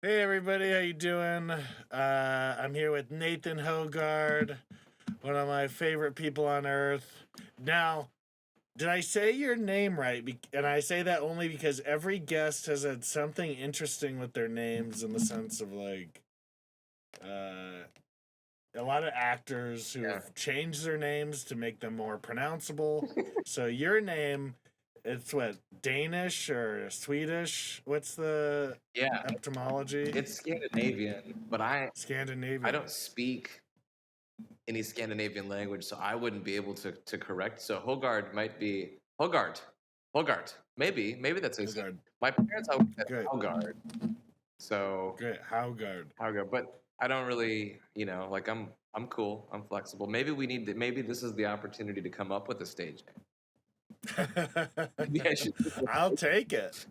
Hey everybody, how you doing? I'm here with Nathan Haugaard, one of my favorite people on earth. Now, did I say your name right? And I say that only because every guest has had something interesting with their names in the sense of uh, a lot of actors Yeah. who've changed their names to make them more pronounceable. So your name, it's what, Danish or Swedish? What's the Yeah, etymology? it's Scandinavian, but I Scandinavian. don't speak any Scandinavian language, so I wouldn't be able to correct. So Hogard might be Hogard. Hogard. Maybe that's what it said. Haugaard. My parents always said Great. Hogard. So Great. Haugaard. Hogard, but I don't really, like I'm cool. I'm flexible. Maybe this is the opportunity to come up with a stage name. Maybe I should. I'll take it.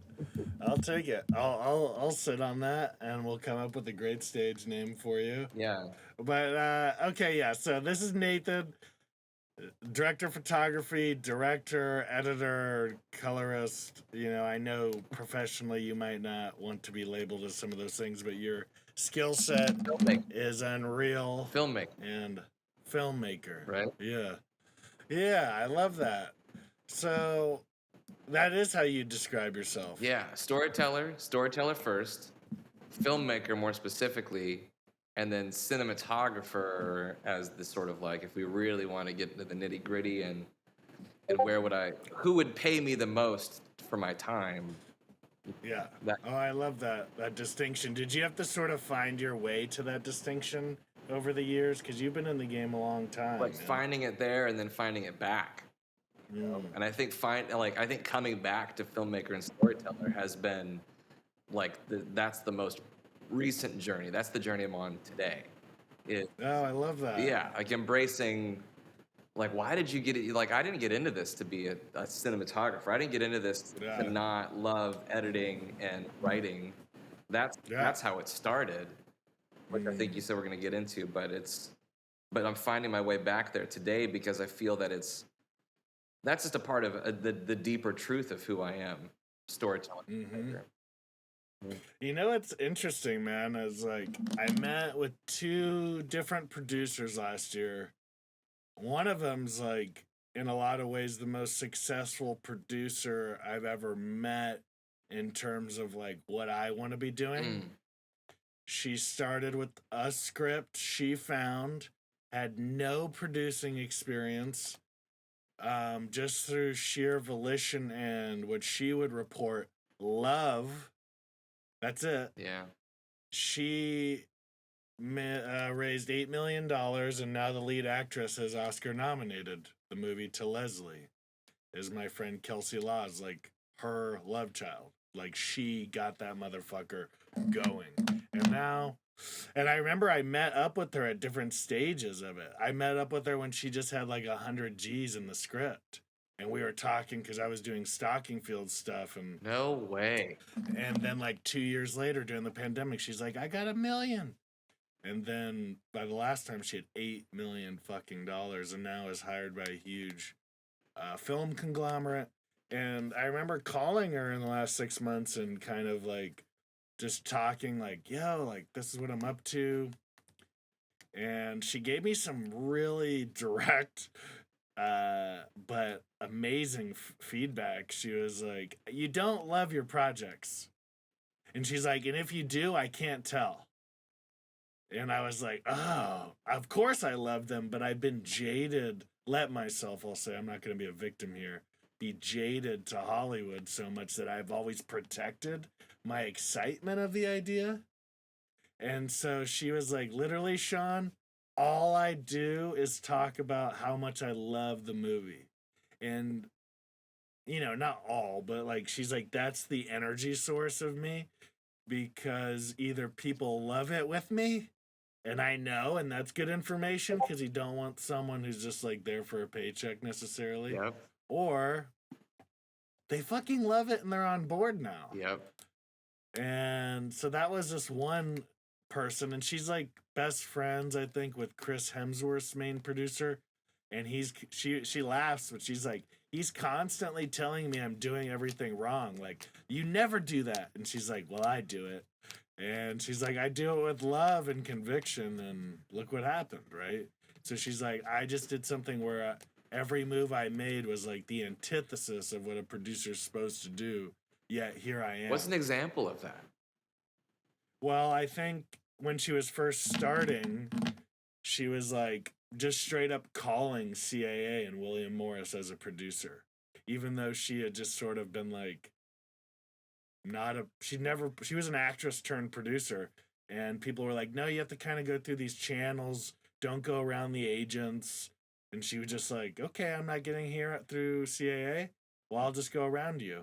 I'll take it. I'll sit on that and we'll come up with a great stage name for you. Yeah. But okay, yeah. So this is Nathan, director of photography, director, editor, colorist. You know, I know professionally you might not want to be labeled as some of those things, but your skill set Filmmaker. is unreal. Filmmaker. And filmmaker. Right? Yeah. Yeah, I love that. So that is how you describe yourself. Yeah, storyteller first, filmmaker more specifically, and then cinematographer as the sort of like if we really want to get into the nitty gritty and who would pay me the most for my time? Yeah. That Oh, I love that distinction. Did you have to sort of find your way to that distinction over the years? Because you've been in the game a long time. like man. finding it there and then finding it back. And I think I think coming back to filmmaker and storyteller has been like that's the most recent journey. That's the journey I'm on today. Oh, I love that. Yeah, like embracing, like, why did you get it? Like, I didn't get into this to be a cinematographer. I didn't get into this to not love editing and writing. That's how it started, which I think you said we're going to get into. But I'm finding my way back there today because I feel that that's just a part of the deeper truth of who I am, storytelling. You know what's interesting, man, is like I met with two different producers last year. One of them's like in a lot of ways the most successful producer I've ever met in terms of like what I want to be doing. She started with a script she found, had no producing experience, just through sheer volition and what she would report love. That's it. Yeah. She raised $8 million, and now the lead actress is Oscar nominated. The movie To Leslie is my friend Kelsey Law's like her love child. Like she got that motherfucker going. And I remember I met up with her at different stages of it. I met up with her when she just had like 100 G's in the script. And we were talking because I was doing stocking field stuff, and No way. and then like 2 years later during the pandemic, she's like, I got $1 million. And then by the last time she had $8 million fucking dollars, and now is hired by a huge film conglomerate. And I remember calling her in the last 6 months and kind of like just talking like, yo, like this is what I'm up to. And she gave me some really direct but amazing feedback. She was like, you don't love your projects. And she's like, and if you do, I can't tell. And I was like, oh, of course I love them, but I've been jaded. I'll say, I'm not going to be a victim here, be jaded to Hollywood so much that I've always protected my excitement of the idea. And so she was like, literally, Sean, all I do is talk about how much I love the movie. And, you know, not all, but like, she's like, that's the energy source of me because either people love it with me, and I know, and that's good information because you don't want someone who's just like there for a paycheck necessarily. Yep. Or they fucking love it and they're on board now. Yep. And so that was just one person, and she's like best friends, I think, with Chris Hemsworth's main producer. And she laughs, but she's like, he's constantly telling me I'm doing everything wrong. Like, you never do that. And she's like, well, I do it. And she's like, I do it with love and conviction, and look what happened, right? So she's like, I just did something where every move I made was like the antithesis of what a producer's supposed to do, yet here I am. What's an example of that? Well, I think when she was first starting, she was like just straight up calling CAA and William Morris as a producer, even though she had just sort of been like, she was an actress turned producer, and people were like, no, you have to kind of go through these channels, don't go around the agents. And she was just like, okay, I'm not getting here through CAA, well, I'll just go around you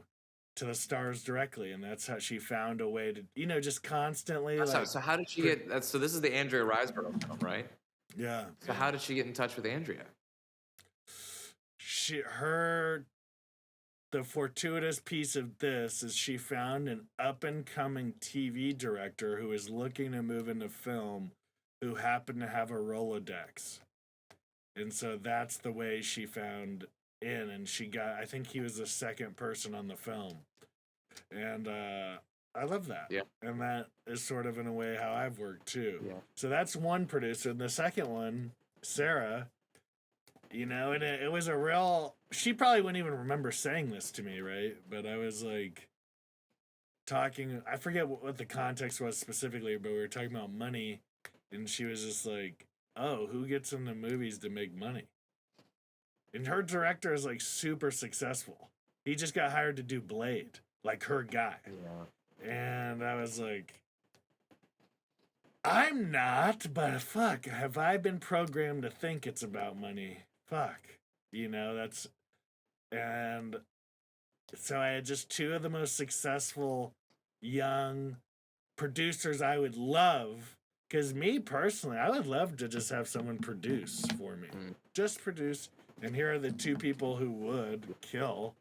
to the stars directly. And that's how she found a way to, just constantly So how did she get, so this is the Andrea Riseborough film, right? Yeah. So how did she get in touch with Andrea? The fortuitous piece of this is she found an up-and-coming TV director who was looking to move into film who happened to have a Rolodex. And so that's the way she found in, and I think he was the second person on the film. And I love that. Yeah. And that is sort of in a way how I've worked too. Yeah. So that's one producer. And the second one, Sarah, and it was a real, she probably wouldn't even remember saying this to me, right? But I was like talking, I forget what the context was specifically, but we were talking about money, and she was just like, oh, who gets into movies to make money? And her director is like super successful. He just got hired to do Blade, like her guy. Yeah. And I was like, I'm not, but fuck, have I been programmed to think it's about money? Fuck. And so I had just two of the most successful young producers I would love. Because me personally, I would love to just have someone produce for me. Just produce. And here are the two people who would kill.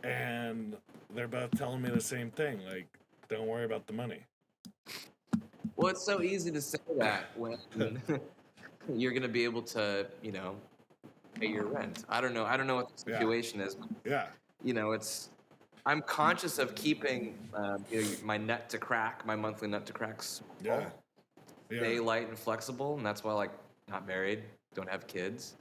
And they're both telling me the same thing. Like, don't worry about the money. Well, it's so easy to say that when you're going to be able to, pay your rent. I don't know what the situation is. Yeah. I'm conscious of keeping my nut to crack, my monthly nut to crack small, daylight and flexible, and that's why not married, don't have kids.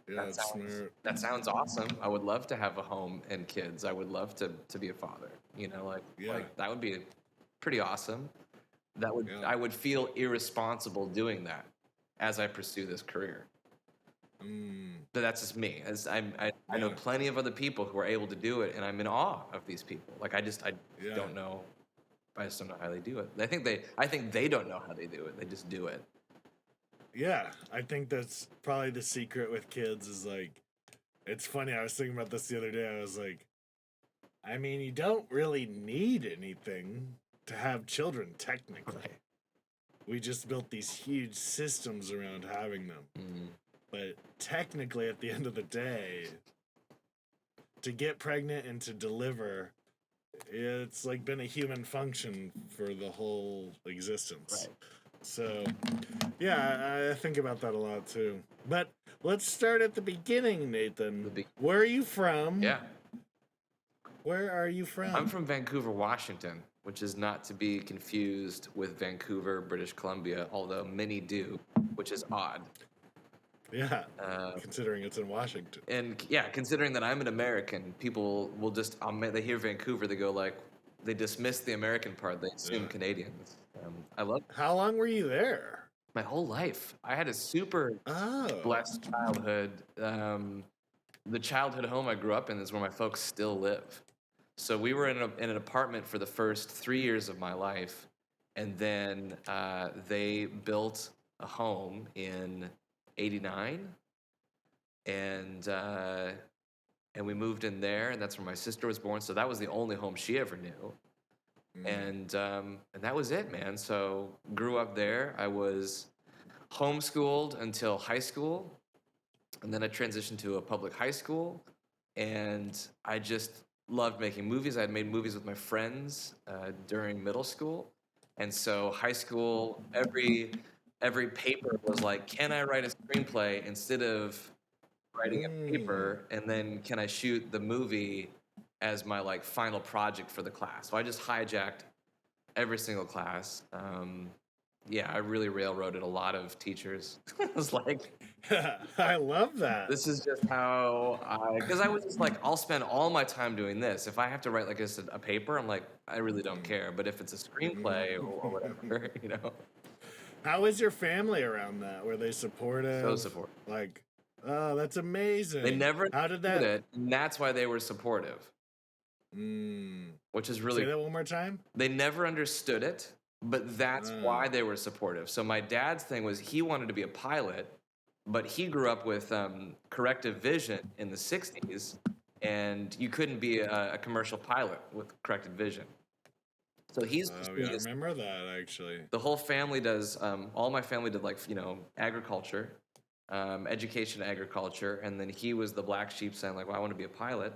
Yeah, that's smart. That sounds awesome. I would love to have a home and kids. I would love to be a father. That would be pretty awesome. I would feel irresponsible doing that as I pursue this career. But that's just me. I know plenty of other people who are able to do it, and I'm in awe of these people. I don't know. I just don't know how they do it. I think they don't know how they do it. They just do it. Yeah, I think that's probably the secret with kids is it's funny. I was thinking about this the other day. I was like, I mean, you don't really need anything to have children, technically. Right. We just built these huge systems around having them. Mm-hmm. But technically, at the end of the day, to get pregnant and to deliver, it's been a human function for the whole existence. Right. So, yeah, I think about that a lot too. But let's start at the beginning, Nathan. Where are you from? Yeah. Where are you from? I'm from Vancouver, Washington, which is not to be confused with Vancouver, British Columbia, although many do, which is odd. Yeah, considering it's in Washington. And considering that I'm an American, people will just, they hear Vancouver, they go they dismiss the American part, they assume Canadians. I love it. How long were you there? My whole life. I had a super blessed childhood. The childhood home I grew up in is where my folks still live. So we were in an apartment for the first 3 years of my life, and then they built a home in '89, and we moved in there, and that's where my sister was born. So that was the only home she ever knew, and that was it, man. So grew up there. I was homeschooled until high school, and then I transitioned to a public high school, and I just loved making movies. I had made movies with my friends during middle school, and so high school, every paper was like, can I write a screenplay instead of writing a paper, and then can I shoot the movie as my final project for the class? So I just hijacked every single class. Yeah, I really railroaded a lot of teachers. It was like, I love that. this is just how because I was just like, I'll spend all my time doing this. If I have to write like a paper, I'm like, I really don't care. But if it's a screenplay or whatever, you know. How is your family around that? Were they supportive? So supportive. Like, oh, that's amazing. They never How did that? it, and that's why they were supportive. Which is really. Say that one more time. They never understood it, but that's why they were supportive. So my dad's thing was he wanted to be a pilot, but he grew up with corrective vision in the 60s, and you couldn't be a commercial pilot with corrected vision. So he's. I remember that actually. The whole family does. All my family did like agriculture, education, agriculture, and then he was the black sheep saying like, "Well, I want to be a pilot,"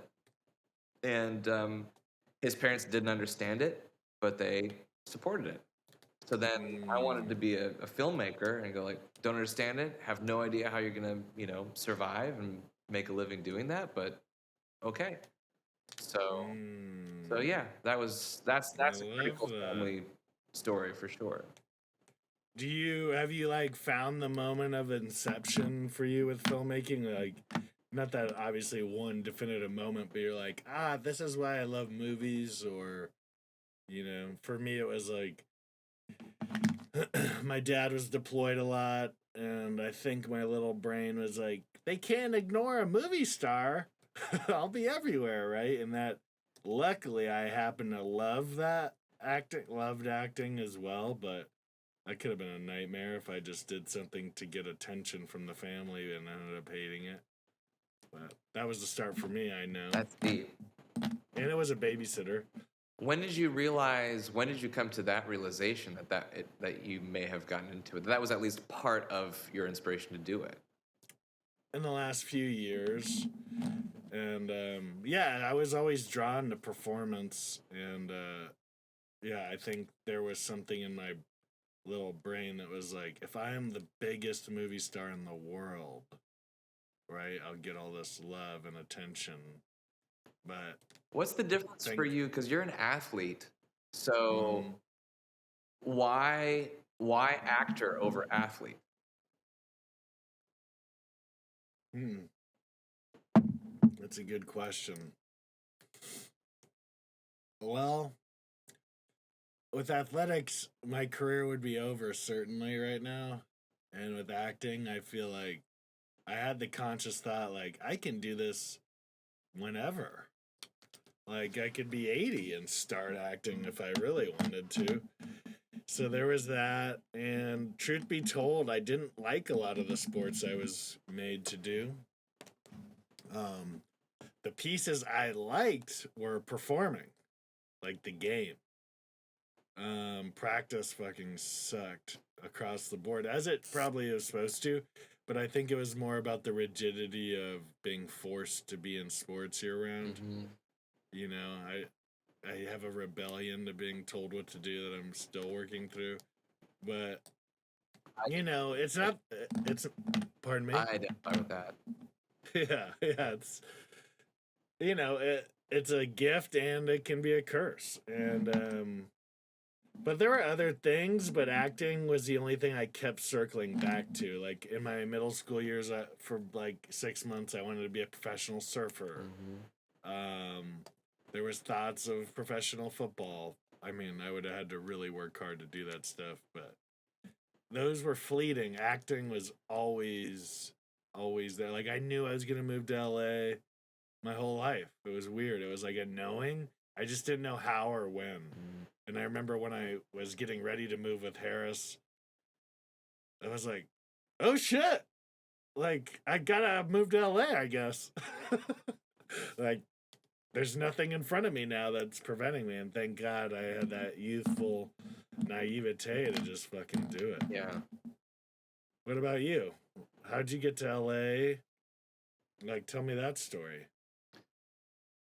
and his parents didn't understand it, but they supported it. So then I wanted to be a filmmaker and go like, don't understand it, have no idea how you're gonna, survive and make a living doing that, but okay. So yeah, that's a pretty cool family story for sure. Have you like found the moment of inception for you with filmmaking? Like, not that obviously one definitive moment, but you're like, this is why I love movies, or, for me it was like, my dad was deployed a lot, and I think my little brain was like, they can't ignore a movie star. I'll be everywhere, right? And that, luckily, I happen to love that loved acting as well, but that could have been a nightmare if I just did something to get attention from the family and ended up hating it. But that was the start for me, I know. That's deep. And it was a babysitter. When did you come to that realization that you may have gotten into it? That was at least part of your inspiration to do it? In the last few years. And, I was always drawn to performance. And, I think there was something in my little brain that was like, if I am the biggest movie star in the world, right, I'll get all this love and attention. But what's the difference for you? Because you're an athlete, so why actor over athlete? That's a good question. Well, with athletics, my career would be over certainly right now. And with acting, I feel like I had the conscious thought, like, I can do this whenever. Like, I could be 80 and start acting if I really wanted to. So there was that. And truth be told, I didn't like a lot of the sports I was made to do. The pieces I liked were performing, like the game. Practice fucking sucked across the board, as it probably was supposed to, but I think it was more about the rigidity of being forced to be in sports year round. I have a rebellion to being told what to do that I'm still working through, but it's not. It's pardon me. I identify with that. Yeah. It's a gift and it can be a curse, and but there were other things, but acting was the only thing I kept circling back to. Like in my middle school years, for like 6 months, I wanted to be a professional surfer. There was thoughts of professional football. I mean, I would have had to really work hard to do that stuff, but those were fleeting. Acting was always there. Like, I knew I was going to move to LA my whole life. It was weird. It was like a knowing. I just didn't know how or when. And I remember when I was getting ready to move with Harris, I was like, oh shit. Like, I gotta move to LA, I guess. Like, there's nothing in front of me now that's preventing me. And thank God I had that youthful naivete to just fucking do it. Yeah. What about you? How'd you get to LA? Like, tell me that story.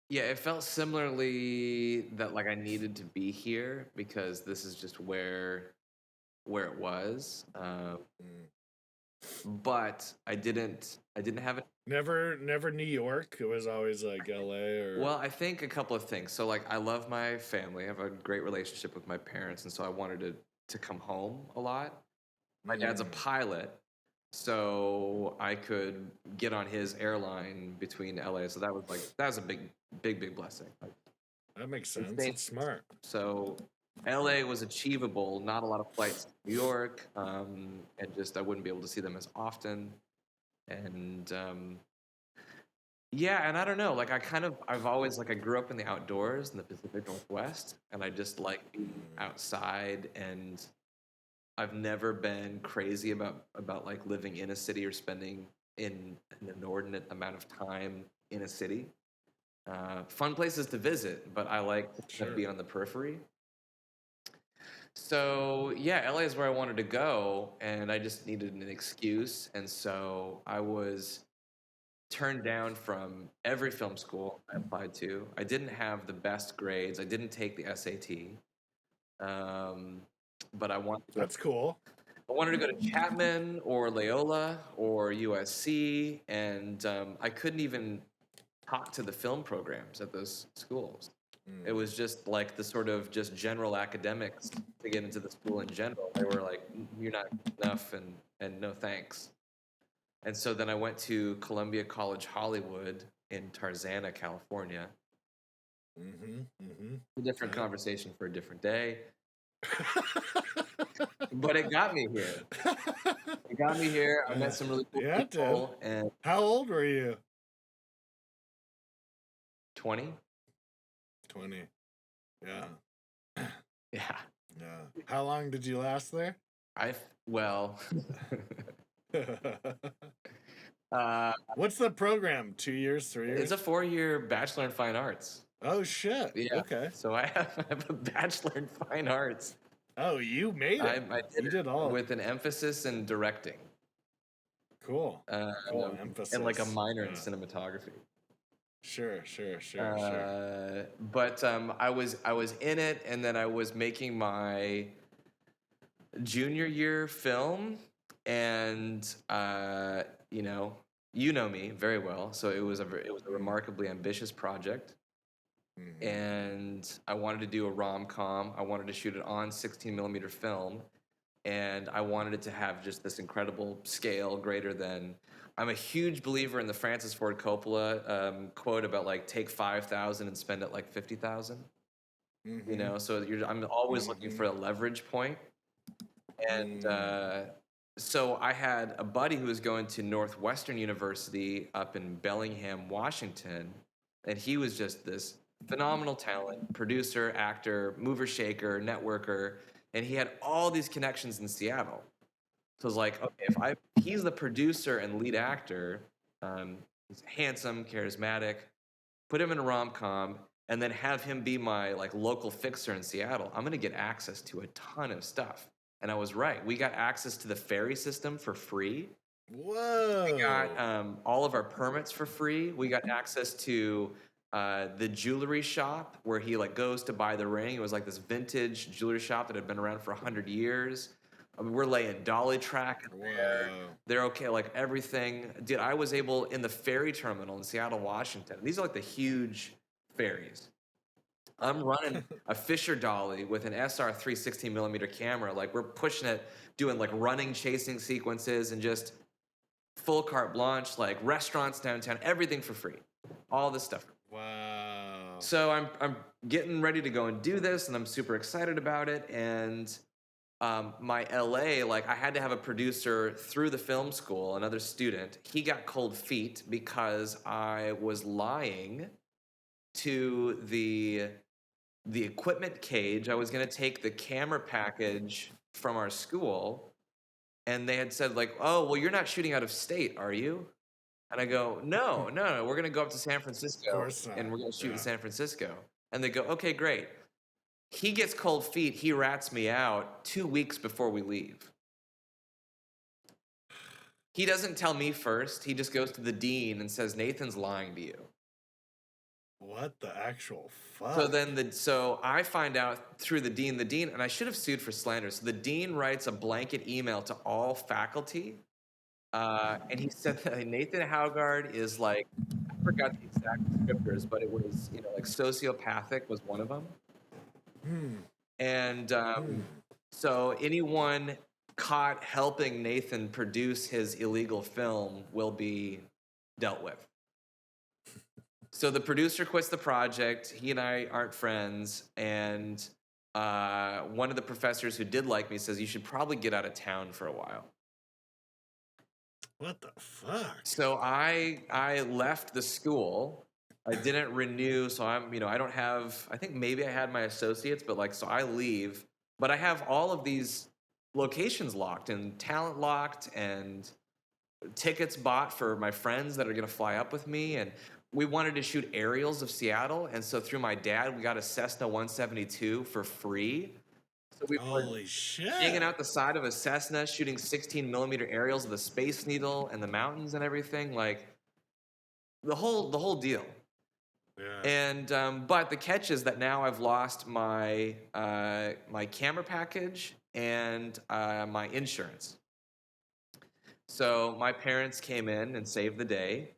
Yeah, it felt similarly that like I needed to be here because this is just where it was. but I didn't have it. Never New York. It was always like LA or. Well, I think a couple of things. So like I love my family. I have a great relationship with my parents, and so I wanted to come home a lot. My dad's a pilot, so I could get on his airline between LA. So that was a big blessing. That makes sense. It's smart. So LA was achievable, not a lot of flights to New York, and just I wouldn't be able to see them as often. And yeah, and I don't know, like I've always I grew up in the outdoors in the Pacific Northwest, and I just like being outside, and I've never been crazy about like living in a city or spending an inordinate amount of time in a city. Fun places to visit, but I like to be on the periphery. So yeah, LA is where I wanted to go, and I just needed an excuse, and so I was turned down from every film school I applied to. I didn't have the best grades. I didn't take the SAT, but I wanted. That's cool. I wanted to go to Chapman or Loyola or USC, and I couldn't even talk to the film programs at those schools. It was just like the sort of just general academics to get into the school in general. They were like, "You're not enough," and no thanks. And so then I went to Columbia College Hollywood in Tarzana, California. A different conversation for a different day. But it got me here. I met some really cool people. And how old were you? 20. 20. Yeah. Yeah. How long did you last there? What's the program? 2 years, 3 years? It's a 4-year Bachelor in Fine Arts. Oh, shit. Yeah. Okay. So I have a Bachelor in Fine Arts. Oh, you made it. I did all. With an emphasis in directing. Cool. Cool emphasis. And like a minor in cinematography. Sure. But I was in it, and then I was making my junior year film, and you know me very well, so it was a remarkably ambitious project. And I wanted to do a rom-com. I wanted to shoot it on 16mm film, and I wanted it to have just this incredible scale, greater than. I'm a huge believer in the Francis Ford Coppola quote about like take 5,000 and spend it like 50,000. You know, so I'm always looking for a leverage point. And so I had a buddy who was going to Northwestern University up in Bellingham, Washington, and he was just this phenomenal talent, producer, actor, mover, shaker, networker, and he had all these connections in Seattle. So I was like, okay, he's the producer and lead actor, he's handsome, charismatic, put him in a rom-com, and then have him be my like local fixer in Seattle, I'm gonna get access to a ton of stuff. And I was right. We got access to the ferry system for free. Whoa. We got all of our permits for free. We got access to the jewelry shop where he like goes to buy the ring. It was like this vintage jewelry shop that had been around for 100 years. I mean, we're laying dolly track in there. They're okay, like everything. Dude, I was able, in the ferry terminal in Seattle, Washington, these are like the huge ferries. I'm running a Fisher dolly with an SR 316mm camera. Like we're pushing it, doing like running, chasing sequences, and just full carte blanche, like restaurants downtown, everything for free. All this stuff. Wow. So I'm getting ready to go and do this, and I'm super excited about it. And my LA, like I had to have a producer through the film school, another student. He got cold feet because I was lying to the equipment cage. I was going to take the camera package from our school, and they had said like, oh, well, you're not shooting out of state, are you? And I go, no, we're going to go up to San Francisco, and we're going to shoot in San Francisco. And they go, okay, great. He gets cold feet. He rats me out 2 weeks before we leave. He doesn't tell me first. He just goes to the dean and says, Nathan's lying to you. What the actual fuck? So I find out through the dean, and I should have sued for slander. So the dean writes a blanket email to all faculty And he said that Nathan Haugaard is like, I forgot the exact descriptors, but it was, like sociopathic was one of them. And so anyone caught helping Nathan produce his illegal film will be dealt with. So the producer quits the project. He and I aren't friends. And one of the professors who did like me says, you should probably get out of town for a while. What the fuck? So I left the school. I didn't renew, so I don't have, I think maybe I had my associates, but so I leave. But I have all of these locations locked and talent locked and tickets bought for my friends that are going to fly up with me. And we wanted to shoot aerials of Seattle. And so through my dad, we got a Cessna 172 for free. So we Holy shit. hanging out the side of a Cessna, shooting 16mm aerials of the Space Needle and the mountains and everything. Like the whole deal. Yeah. And but the catch is that now I've lost my my camera package and my insurance. So my parents came in and saved the day.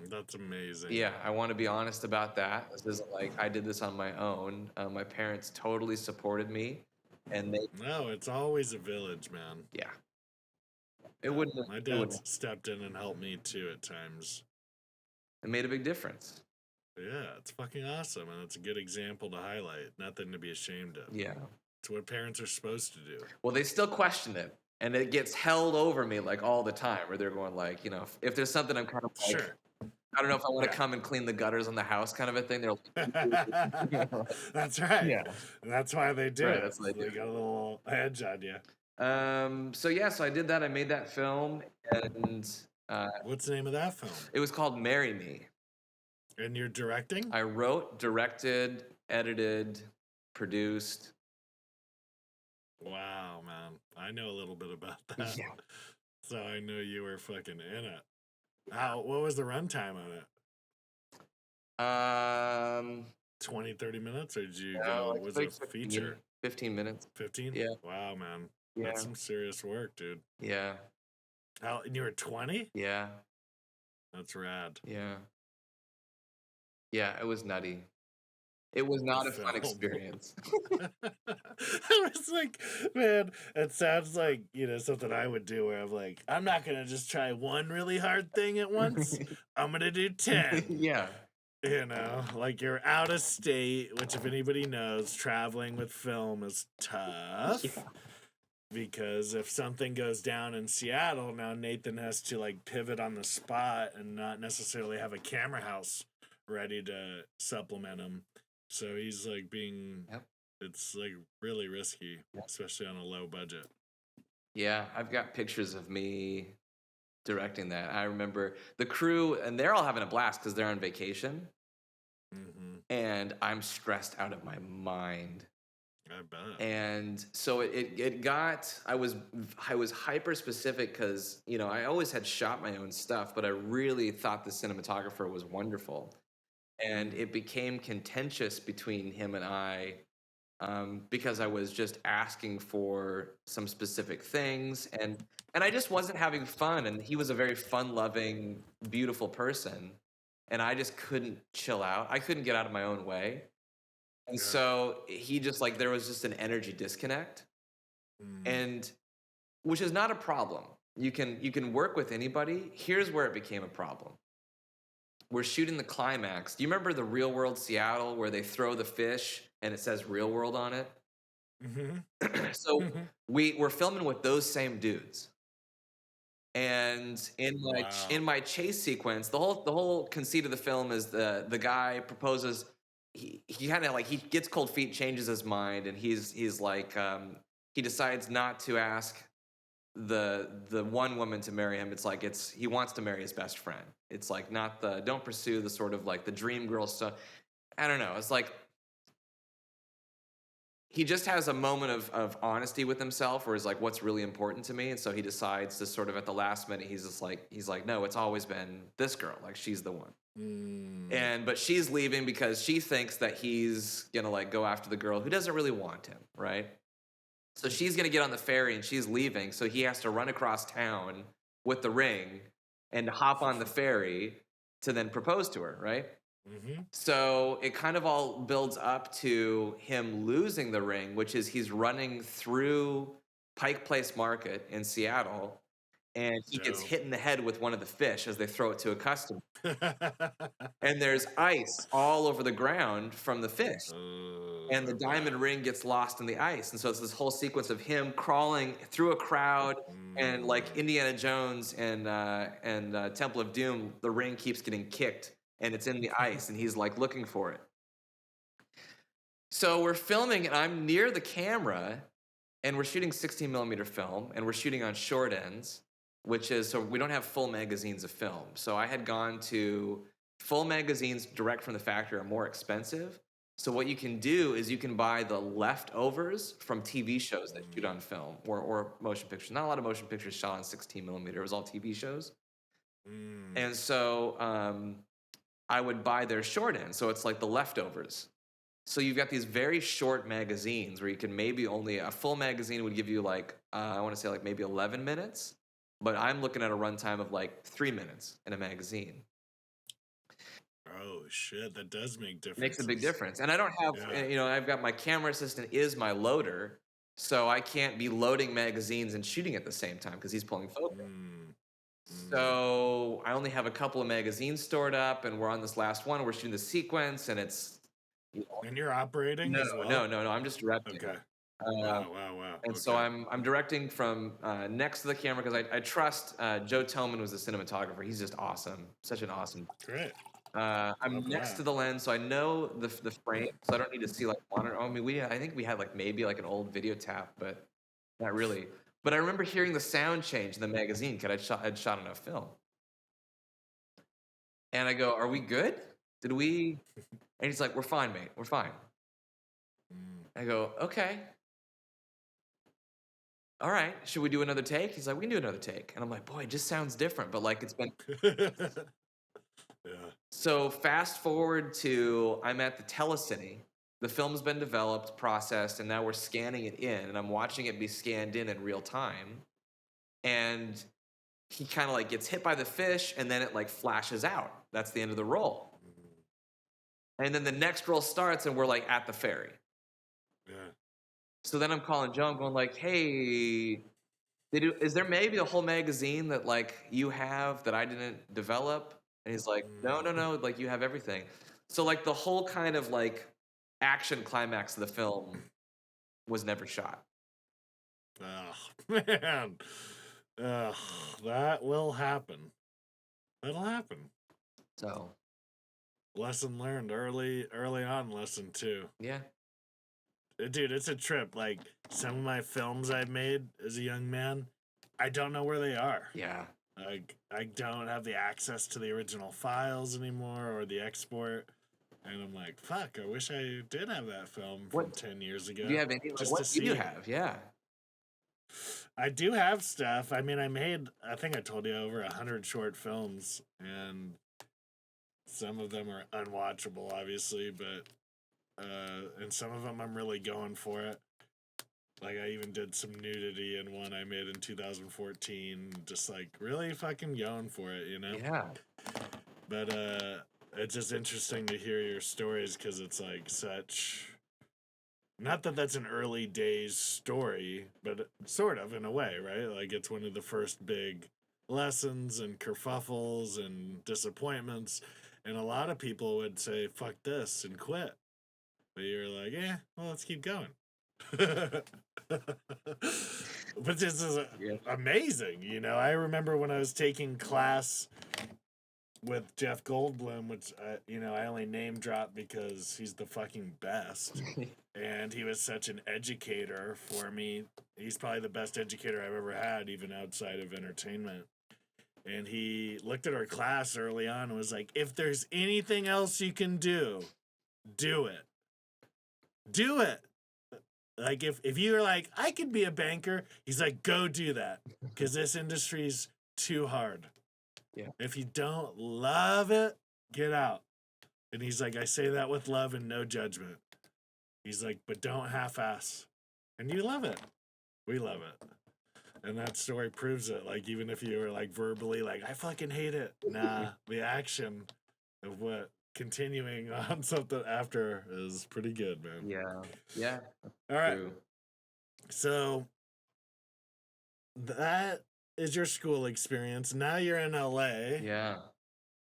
That's amazing. Yeah, I want to be honest about that. This isn't like I did this on my own. My parents totally supported me, and they. No, it's always a village, man. Yeah. It wouldn't. My dad stepped in and helped me too at times. It made a big difference. Yeah, it's fucking awesome, and it's a good example to highlight. Nothing to be ashamed of. Yeah. It's what parents are supposed to do. Well, they still question it, and it gets held over me like all the time, where they're going like, if there's something I'm kind of like, sure. I don't know if I want to come and clean the gutters on the house kind of a thing. They're like, That's right. Yeah. That's why they do Right, it. that's why they do got a little edge on you. So I did that. I made that film, and what's the name of that film? It was called Marry Me. And you're directing? I wrote, directed, edited, produced. Wow, man. I know a little bit about that. Yeah. So I know you were fucking in it. What was the runtime on it? 20, 30 minutes, or did you was like it a feature? 15 minutes. 15? Yeah. Wow, man. Yeah. That's some serious work, dude. Yeah. And you were 20? Yeah. That's rad. Yeah. Yeah, it was nutty. It was not a fun experience. I was like, man, it sounds like, something I would do where I'm like, I'm not going to just try one really hard thing at once. I'm going to do 10. Yeah. Like you're out of state, which if anybody knows, traveling with film is tough. Yeah. Because if something goes down in Seattle, now Nathan has to pivot on the spot and not necessarily have a camera house ready to supplement him. So he's it's really risky, especially on a low budget. Yeah, I've got pictures of me directing that. I remember the crew, and they're all having a blast because they're on vacation. Mm-hmm. And I'm stressed out of my mind. I bet. And so it got, I was hyper specific because, I always had shot my own stuff, but I really thought the cinematographer was wonderful. And it became contentious between him and I because I was just asking for some specific things. And I just wasn't having fun. And he was a very fun-loving, beautiful person. And I just couldn't chill out. I couldn't get out of my own way. And so he just there was just an energy disconnect. And which is not a problem. You can work with anybody. Here's where it became a problem. We're shooting the climax. Do you remember the Real World Seattle where they throw the fish and it says Real World on it? Mm-hmm. So we're filming with those same dudes. And in my chase sequence, the whole conceit of the film is the guy proposes. He kind of he gets cold feet, changes his mind, and he's he decides not to ask the one woman to marry him. He wants to marry his best friend. It's not don't pursue the sort of the dream girl stuff. I don't know. It's he just has a moment of honesty with himself where he's what's really important to me. And so he decides to sort of at the last minute, he's no, it's always been this girl. She's the one. But she's leaving because she thinks that he's gonna go after the girl who doesn't really want him. Right. So she's going to get on the ferry and she's leaving. So he has to run across town with the ring and hop on the ferry to then propose to her, right? Mm-hmm. So it kind of all builds up to him losing the ring, which is he's running through Pike Place Market in Seattle, and he gets hit in the head with one of the fish as they throw it to a customer. And there's ice all over the ground from the fish. And the diamond ring gets lost in the ice. And so it's this whole sequence of him crawling through a crowd, and like Indiana Jones and Temple of Doom, the ring keeps getting kicked and it's in the ice and he's like looking for it. So we're filming and I'm near the camera and we're shooting 16 millimeter film and we're shooting on short ends, which is, so we don't have full magazines of film. So I had gone to full magazines direct from the factory are more expensive. So what you can do is you can buy the leftovers from TV shows that shoot on film or motion pictures. Not a lot of motion pictures shot on 16 millimeter. It was all TV shows. And so I would buy their short end. So it's like the leftovers. So you've got these very short magazines where you can maybe only, a full magazine would give you like, I want to say like maybe 11 minutes. But I'm looking at a runtime of like 3 minutes in a magazine. Oh shit, that does make difference. Makes a big difference. And I don't have, you know, I've got my camera assistant is my loader, so I can't be loading magazines and shooting at the same time because he's pulling focus. So I only have a couple of magazines stored up, and we're on this last one. We're shooting the sequence, and it's. And you're operating? No, as well? no. I'm just directing. Okay. Wow. And so I'm directing from next to the camera because I trust Joe Tillman was the cinematographer. He's just awesome, such an awesome. Great. I'm next to the lens, so I know the frame, so I don't need to see like monitor. I mean, I think we had like maybe like an old video tap, but not really. But I remember hearing the sound change in the magazine because I'd shot enough film. And I go, "Are we good? Did we?" And he's like, "We're fine, mate. We're fine." I go, "Okay. All right. Should we do another take?" He's like, "We can do another take." And I'm like, "Boy, it just sounds different, but like it's been." So fast forward to I'm at the telecine. The film's been developed, processed, and now we're scanning it in, and I'm watching it be scanned in real time. And he kind of like gets hit by the fish, and then it like flashes out. That's the end of the roll. And then the next roll starts, and we're like at the ferry. So then I'm calling Joe. I'm going like, "Hey, is there maybe a whole magazine that like you have that I didn't develop?" And he's like, no, like you have everything. So like the whole kind of like action climax of the film was never shot. Oh, man. That will happen. That'll happen. So. Lesson learned early on, lesson 2. Yeah. Dude, it's a trip. Like some of my films I made as a young man, I don't know where they are. Yeah. I don't have the access to the original files anymore or the export. And I'm like, fuck, I wish I did have that film from 10 years ago. Do you have any? What do you have? Yeah. I do have stuff. I mean, I think I told you, over 100 short films. And some of them are unwatchable, obviously. But, and some of them I'm really going for it. Like, I even did some nudity in one I made in 2014. Just, like, really fucking going for it, you know? Yeah. But, it's just interesting to hear your stories because it's, like, such... Not that that's an early days story, but sort of, in a way, right? Like, it's one of the first big lessons and kerfuffles and disappointments. And a lot of people would say, fuck this, and quit. But you're like, well, let's keep going. But this is amazing, you know. I remember when I was taking class with Jeff Goldblum, which I only name drop because he's the fucking best. And he was such an educator for me. He's probably the best educator I've ever had, even outside of entertainment. And he looked at our class early on and was like, if there's anything else you can do, do it. Do it. Like, if you're like, I could be a banker, he's like, go do that. Because this industry's too hard. Yeah. If you don't love it, get out. And he's like, I say that with love and no judgment. He's like, but don't half-ass. And you love it. We love it. And that story proves it. Like, even if you were like verbally like, I fucking hate it. Nah, the action of what continuing on something after is pretty good, man. Yeah. Yeah. All right. True. So that is your school experience. Now you're in LA. Yeah.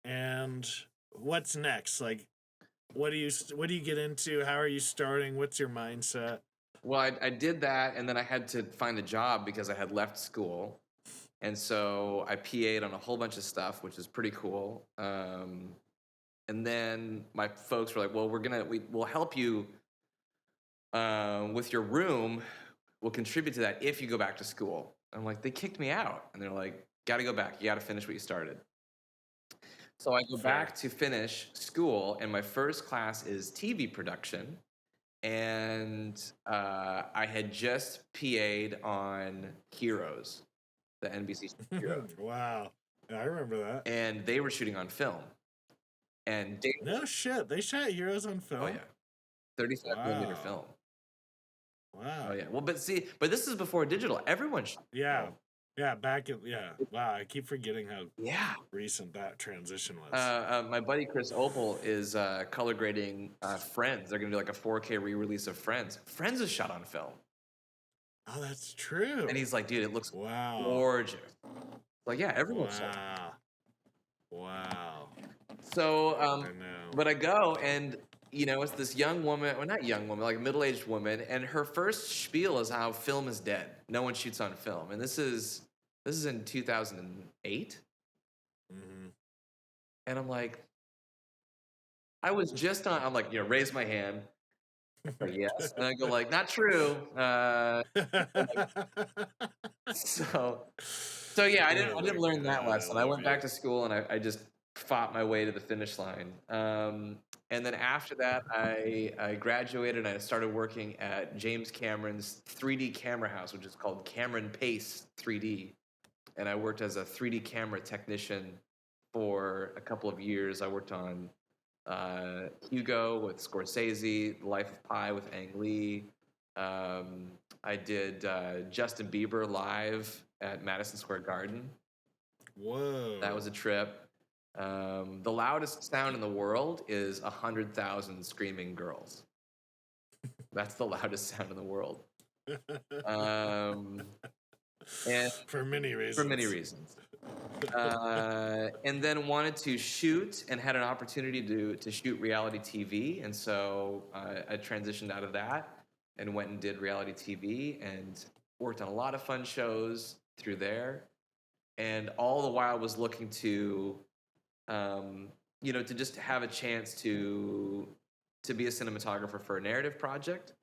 And what's next? Like, what do you get into? How are you starting? What's your mindset? Well, I did that, and then I had to find a job because I had left school. And so I PA'd on a whole bunch of stuff, which is pretty cool. And then my folks were like, well, we'll help you with your room. We'll contribute to that if you go back to school. I'm like, they kicked me out. And they're like, got to go back. You got to finish what you started. So I go back to finish school, and my first class is TV production. And I had just PA'd on Heroes, the NBC Heroes. Wow. Yeah, I remember that. And they were shooting on film. And no shit, they shot Heroes on film? Oh, yeah. 35 millimeter film. Wow. Oh, yeah. Well, but this is before digital. Everyone shot Yeah. film. Yeah, wow, I keep forgetting how recent that transition was. My buddy Chris Opal is color grading Friends. They're going to do like a 4K re-release of Friends. Friends is shot on film. Oh, that's true. And he's like, dude, it looks gorgeous. Like, yeah, everyone's shot. Wow. So, I know. but I go and, you know, it's this young woman, well, not young woman, like a middle-aged woman, and her first spiel is how film is dead. No one shoots on film. And this is in 2008. Mm-hmm. And I'm like, I'm like, you know, raise my hand. Like, yes. And I go like, not true. So yeah, I didn't learn that lesson. I went back to school and I just fought my way to the finish line. And then after that, I graduated and I started working at James Cameron's 3D camera house, which is called Cameron Pace 3D. And I worked as a 3D camera technician for a couple of years. I worked on Hugo with Scorsese, The Life of Pi with Ang Lee. I did Justin Bieber live at Madison Square Garden. Whoa. That was a trip. The loudest sound in the world is 100,000 screaming girls. That's the loudest sound in the world. And for many reasons. For many reasons. And then wanted to shoot and had an opportunity to shoot reality TV. And so I transitioned out of that and went and did reality TV and worked on a lot of fun shows through there. And all the while was looking to, you know, to just have a chance to be a cinematographer for a narrative project.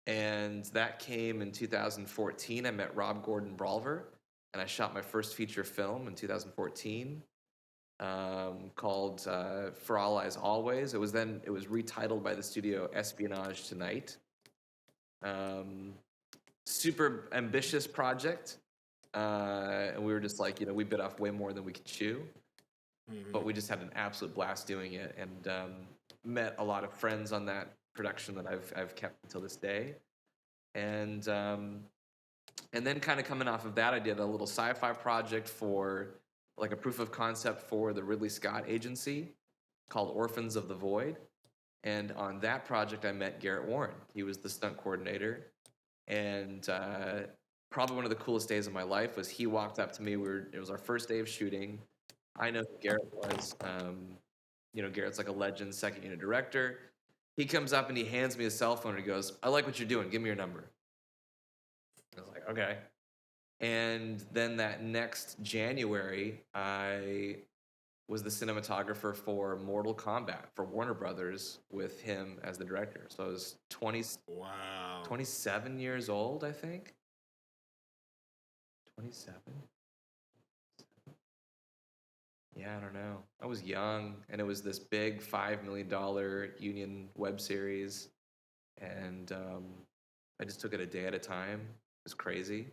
And that came in 2014. I met Rob Gordon-Brawlver, and I shot my first feature film in 2014 called For All Eyes Always. It was retitled by the studio Espionage Tonight. Super ambitious project. And we were just like, you know, we bit off way more than we could chew. Mm-hmm. But we just had an absolute blast doing it and met a lot of friends on that production that I've kept until this day. And then kind of coming off of that, I did a little sci-fi project for like a proof of concept for the Ridley Scott agency called Orphans of the Void. And on that project, I met Garrett Warren. He was the stunt coordinator. And probably one of the coolest days of my life was he walked up to me. It was our first day of shooting. I know who Garrett was. You know, Garrett's like a legend, second unit director. He comes up and he hands me his cell phone and he goes, I like what you're doing. Give me your number. I was like, okay. And then that next January, I was the cinematographer for Mortal Kombat for Warner Brothers with him as the director. So I was 27 years old, I think. 27? Yeah, I don't know. I was young, and it was this big $5 million union web series, and I just took it a day at a time. It was crazy.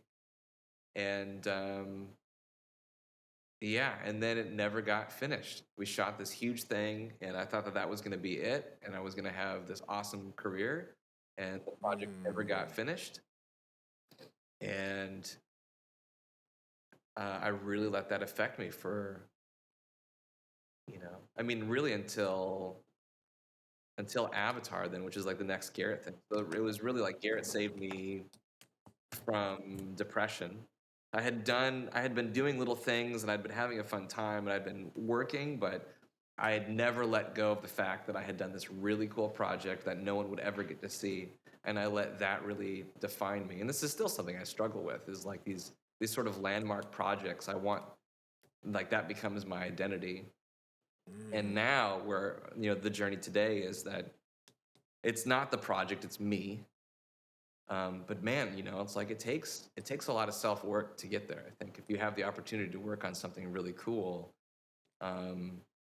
And yeah, and then it never got finished. We shot this huge thing, and I thought that was going to be it, and I was going to have this awesome career, and the project never got finished. And I really let that affect me for, I mean, really until Avatar, then, which is like the next Garrett thing. So it was really like Garrett saved me from depression. I had been doing little things and I'd been having a fun time and I'd been working, but I had never let go of the fact that I had done this really cool project that no one would ever get to see. And I let that really define me. And this is still something I struggle with, is like these sort of landmark projects. I want, like, that becomes my identity. And now the journey today is that it's not the project, it's me. But man, it's like it takes a lot of self-work to get there. I think if you have the opportunity to work on something really cool,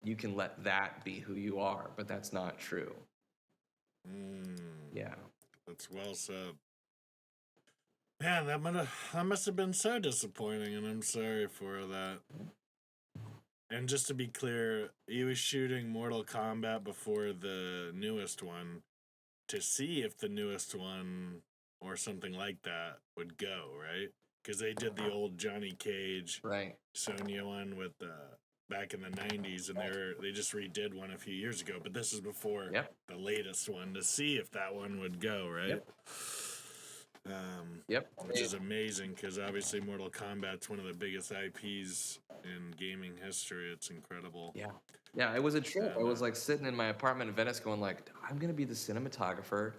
you can let that be who you are, but that's not true. Yeah. That's well said. Man, that must have been so disappointing, and I'm sorry for that. And just to be clear, he was shooting Mortal Kombat before the newest one to see if the newest one or something like that would go, right? Because they did the old Johnny Cage, right, Sonya one with back in the 90s, and they just redid one a few years ago. But this is before the latest one to see if that one would go, right? Which is amazing because obviously Mortal Kombat's one of the biggest IPs in gaming history. It's incredible. Yeah, it was a trip. I was like sitting in my apartment in Venice going like, I'm gonna be the cinematographer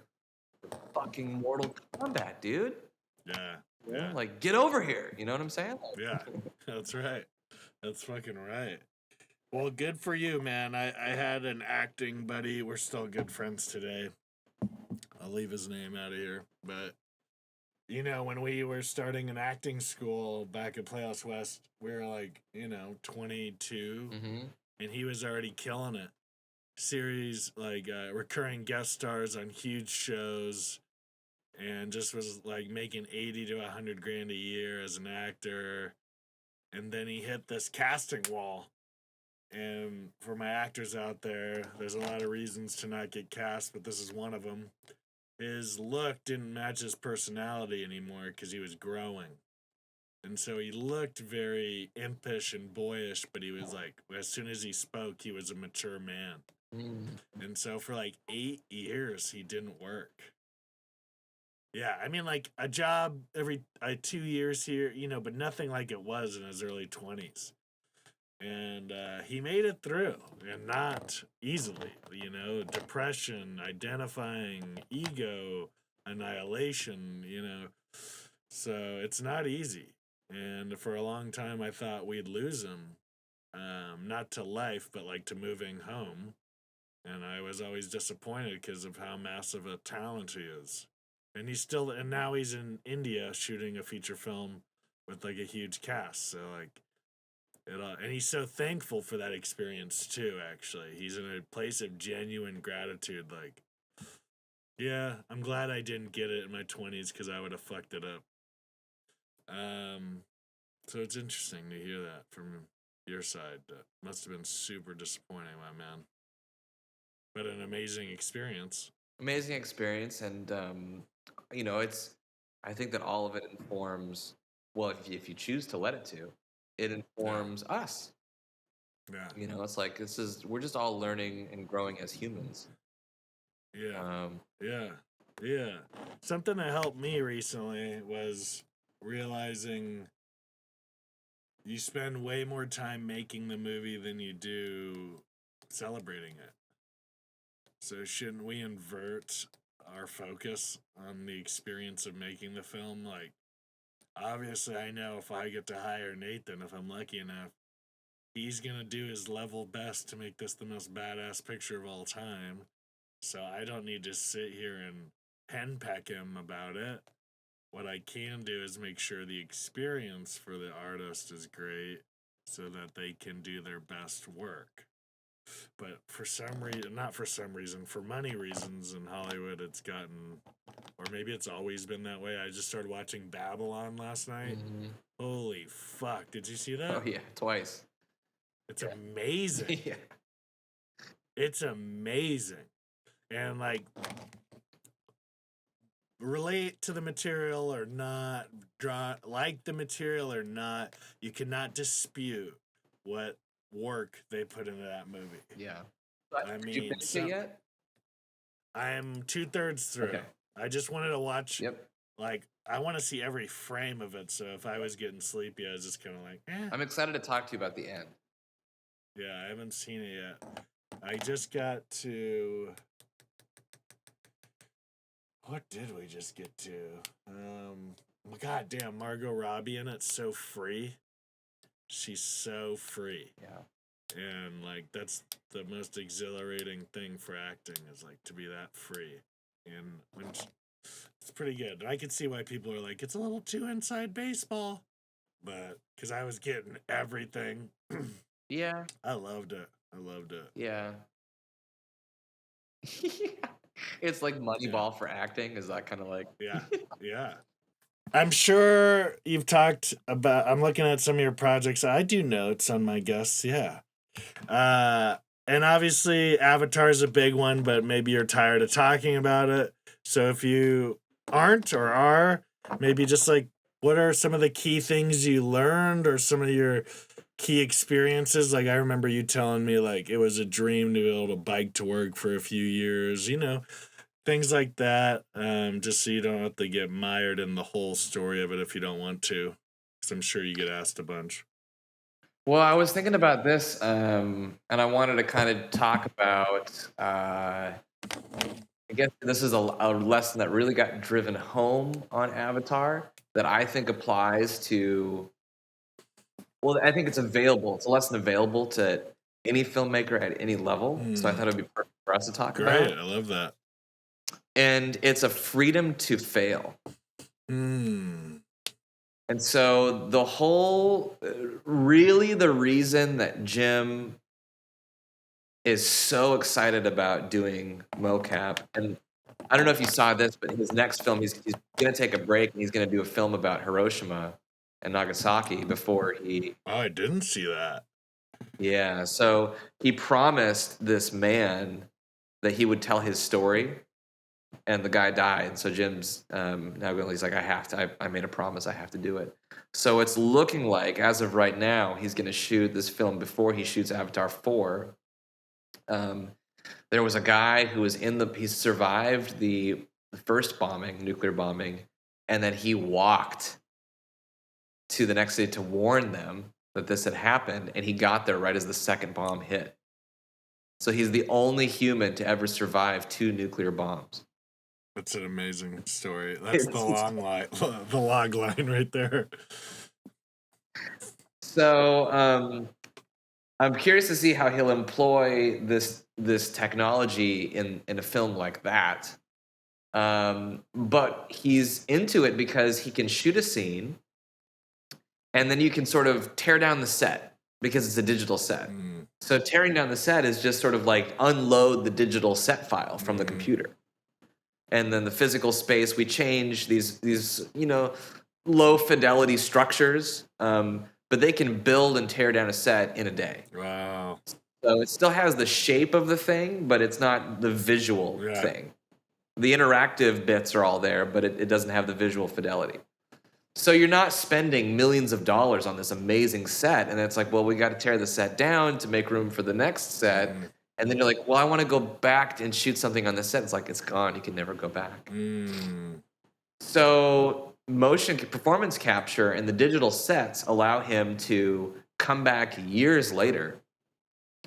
for fucking Mortal Kombat, dude. Yeah. Like, get over here. You know what I'm saying? Yeah, that's right. That's fucking right. Well, good for you, man. I had an acting buddy. We're still good friends today. I'll leave his name out of here. But, when we were starting an acting school back at Playhouse West, we were like, 22. And he was already killing it. Series, like, recurring guest stars on huge shows. And just was, like, making 80 to 100 grand a year as an actor. And then he hit this casting wall. And for my actors out there, there's a lot of reasons to not get cast, but this is one of them. His look didn't match his personality anymore because he was growing. And so he looked very impish and boyish, but he was like, as soon as he spoke, he was a mature man. And so for like 8 years, he didn't work. Yeah, I mean, like a job every 2 years here, but nothing like it was in his early 20s. And he made it through, and not easily, depression, identifying, ego, annihilation, So it's not easy. And for a long time, I thought we'd lose him, not to life, but like to moving home. And I was always disappointed because of how massive a talent he is. And now he's in India shooting a feature film with like a huge cast. So like, and he's so thankful for that experience too, actually. He's in a place of genuine gratitude. Like, yeah, I'm glad I didn't get it in my 20s because I would have fucked it up. So it's interesting to hear that from your side. That must have been super disappointing, my man. But an amazing experience. Amazing experience. And, I think that all of it informs, well, if you choose to let it to, it informs us. Yeah. It's like we're just all learning and growing as humans. Yeah. Yeah. Something that helped me recently was realizing you spend way more time making the movie than you do celebrating it. So shouldn't we invert our focus on the experience of making the film? Like, obviously, I know if I get to hire Nathan, if I'm lucky enough, he's going to do his level best to make this the most badass picture of all time. So I don't need to sit here and henpeck him about it. What I can do is make sure the experience for the artist is great so that they can do their best work. But for money reasons in Hollywood, it's gotten, or maybe it's always been that way. I just started watching Babylon last night. Holy fuck. Did you see that? Oh, yeah, twice. It's amazing. Yeah. It's amazing. And like, relate to the material or not, like the material or not, you cannot dispute what work they put into that movie. Yeah. I Did you mean, finish it yet? I'm 2/3 through. Okay. I just wanted to watch. Yep. Like, I want to see every frame of it. So if I was getting sleepy, I was just kind of like, I'm excited to talk to you about the end. Yeah, I haven't seen it yet. I just got to. What did we just get to? God damn, Margot Robbie in it's so free. She's so free. Yeah. And like that's the most exhilarating thing for acting is like to be that free. And it's pretty good. I could see why people are like, it's a little too inside baseball. But because I was getting everything. Yeah. I loved it. Yeah. It's like Moneyball for acting. Is that kind of like? Yeah. I'm sure you've talked about. I'm looking at some of your projects. I do notes on my guests. Yeah. And obviously, Avatar is a big one, but maybe you're tired of talking about it. So if you aren't or are, maybe just like, what are some of the key things you learned or some of your key experiences? Like, I remember you telling me, like, it was a dream to be able to bike to work for a few years, things like that. Just so you don't have to get mired in the whole story of it if you don't want to. Because I'm sure you get asked a bunch. Well, I was thinking about this, and I wanted to kind of talk about. I guess this is a lesson that really got driven home on Avatar that I think applies to. Well, I think it's available. It's a lesson available to any filmmaker at any level. So I thought it would be perfect for us to talk about. Great, I love that. And it's a freedom to fail. And so the whole, really the reason that Jim is so excited about doing mocap, and I don't know if you saw this, but his next film, he's going to take a break and he's going to do a film about Hiroshima and Nagasaki before he... Oh, I didn't see that. Yeah, so he promised this man that he would tell his story, and the guy died. So Jim's now going, he's like, I made a promise, I have to do it. So it's looking like, as of right now, he's going to shoot this film before he shoots Avatar 4. There was a guy who was he survived the first bombing, nuclear bombing, and then he walked to the next day to warn them that this had happened, and he got there right as the second bomb hit. So he's the only human to ever survive 2 nuclear bombs. That's an amazing story. That's the log line right there. So I'm curious to see how he'll employ this technology in a film like that. But he's into it because he can shoot a scene, and then you can sort of tear down the set because it's a digital set. So tearing down the set is just sort of like unload the digital set file from the computer. And then the physical space, we change these low fidelity structures, but they can build and tear down a set in a day. Wow. So it still has the shape of the thing, but it's not the visual thing. The interactive bits are all there, but it doesn't have the visual fidelity. So you're not spending millions of dollars on this amazing set, and it's like, well, we got to tear the set down to make room for the next set. And then you're like, well, I want to go back and shoot something on the set. It's like, it's gone. You can never go back. So motion performance capture and the digital sets allow him to come back years later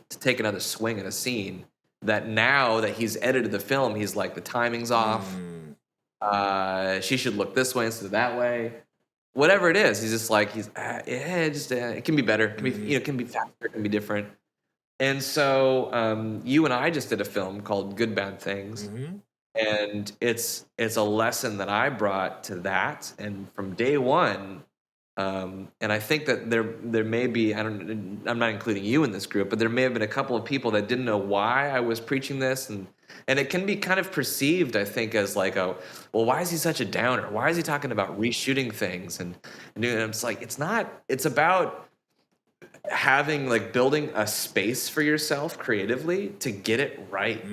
to take another swing at a scene that now that he's edited the film, he's like, the timing's off. She should look this way instead of that way. Whatever it is, he's just like, it can be better. It can be, it can be faster. It can be different. And so you and I just did a film called Good Bad Things, and it's a lesson that I brought to that, and from day one, and I think that there may be, I'm not including you in this group, but there may have been a couple of people that didn't know why I was preaching this, and it can be kind of perceived, I think, as like, well, why is he such a downer? Why is he talking about reshooting things? And it's like, it's not. It's about having, like, building a space for yourself creatively to get it right,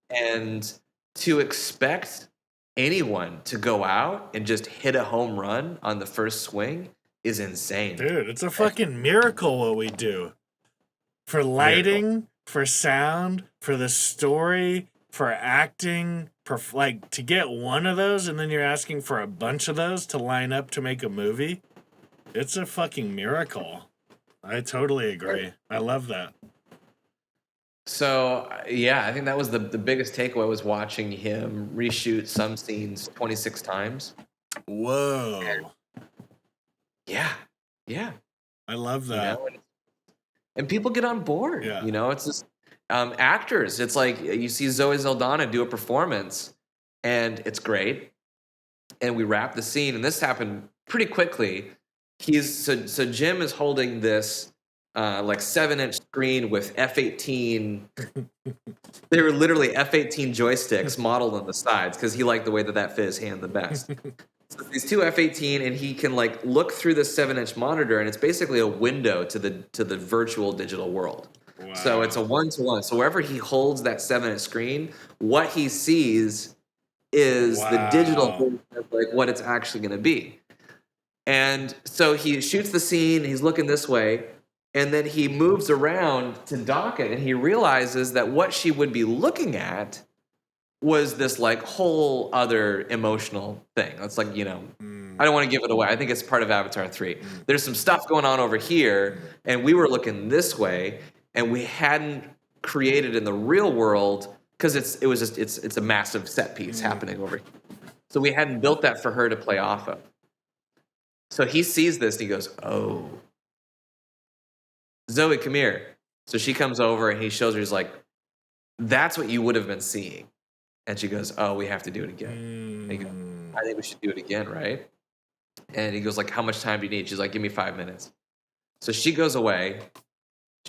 and to expect anyone to go out and just hit a home run on the first swing is insane. Dude, it's a fucking miracle what we do. For lighting, for sound, for the story, for acting, like to get one of those and then you're asking for a bunch of those to line up to make a movie. It's a fucking miracle. I totally agree. I love that. So yeah, I think that was the biggest takeaway was watching him reshoot some scenes 26 times. Whoa. Yeah. Yeah. I love that. You know? And people get on board. Yeah. You know, it's just actors. It's like you see Zoe Saldana do a performance and it's great. And we wrap the scene, and this happened pretty quickly. So Jim is holding this like 7-inch screen with F-18. They were literally F-18 joysticks modeled on the sides because he liked the way that fit his hand the best. So these two F-18, and he can like look through this 7-inch monitor, and it's basically a window to the virtual digital world. Wow. So it's a 1-to-1. So wherever he holds that 7-inch screen, what he sees is the digital version of like what it's actually going to be. And so he shoots the scene, he's looking this way, and then he moves around to dock it, and he realizes that what she would be looking at was this like whole other emotional thing. It's like, you know, I don't want to give it away. I think it's part of Avatar 3. There's some stuff going on over here, and we were looking this way, and we hadn't created in the real world because it's a massive set piece happening over here. So we hadn't built that for her to play off of. So he sees this and he goes, "Oh, Zoe, come here." So she comes over and he shows her, he's like, "That's what you would have been seeing." And she goes, "Oh, we have to do it again." And he goes, "I think we should do it again, right?" And he goes, like, "How much time do you need?" She's like, "Give me 5 minutes." So she goes away.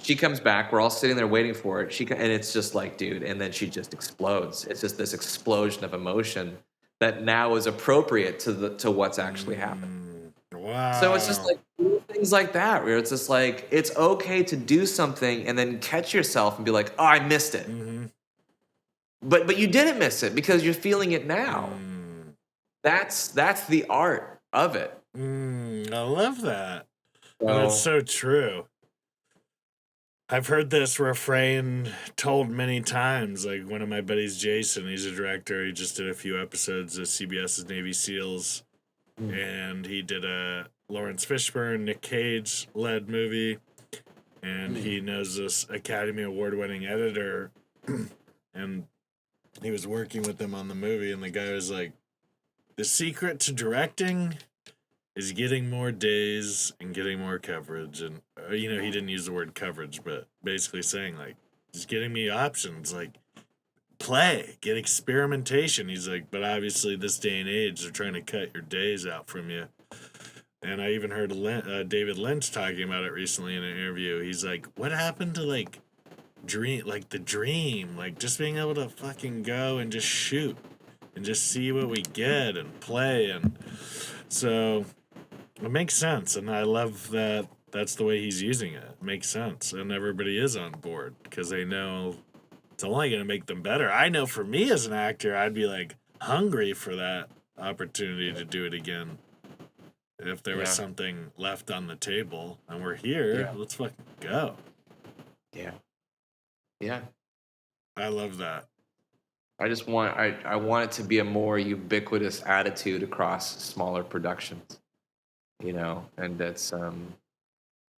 She comes back. We're all sitting there waiting for it. And it's just like, dude, and then she just explodes. It's just this explosion of emotion that now is appropriate to what's actually happening. Wow. So it's just like things like that where it's just like, it's okay to do something and then catch yourself and be like, "Oh, I missed it." But you didn't miss it because you're feeling it now. That's the art of it. I love that. That's so true. I've heard this refrain told many times. Like one of my buddies, Jason, he's a director. He just did a few episodes of CBS's Navy SEALs. And he did a Lawrence Fishburne, Nick Cage led movie. And he knows this Academy Award winning editor. And he was working with them on the movie. And the guy was like, "The secret to directing is getting more days and getting more coverage." And, you know, he didn't use the word coverage, but basically saying, like, just getting me options, like, play, get experimentation. He's like, but obviously this day and age, they're trying to cut your days out from you. And I even heard David Lynch talking about it recently in an interview. He's like, what happened to, like, the dream? Like, just being able to fucking go and just shoot and just see what we get and play. And so it makes sense, and I love that that's the way he's using it. It makes sense, and everybody is on board because they know it's only going to make them better. I know for me as an actor, I'd be like hungry for that opportunity to do it again. If there was something left on the table, and we're here, let's fucking go. Yeah. I love that. I just want I want it to be a more ubiquitous attitude across smaller productions. You know, and it's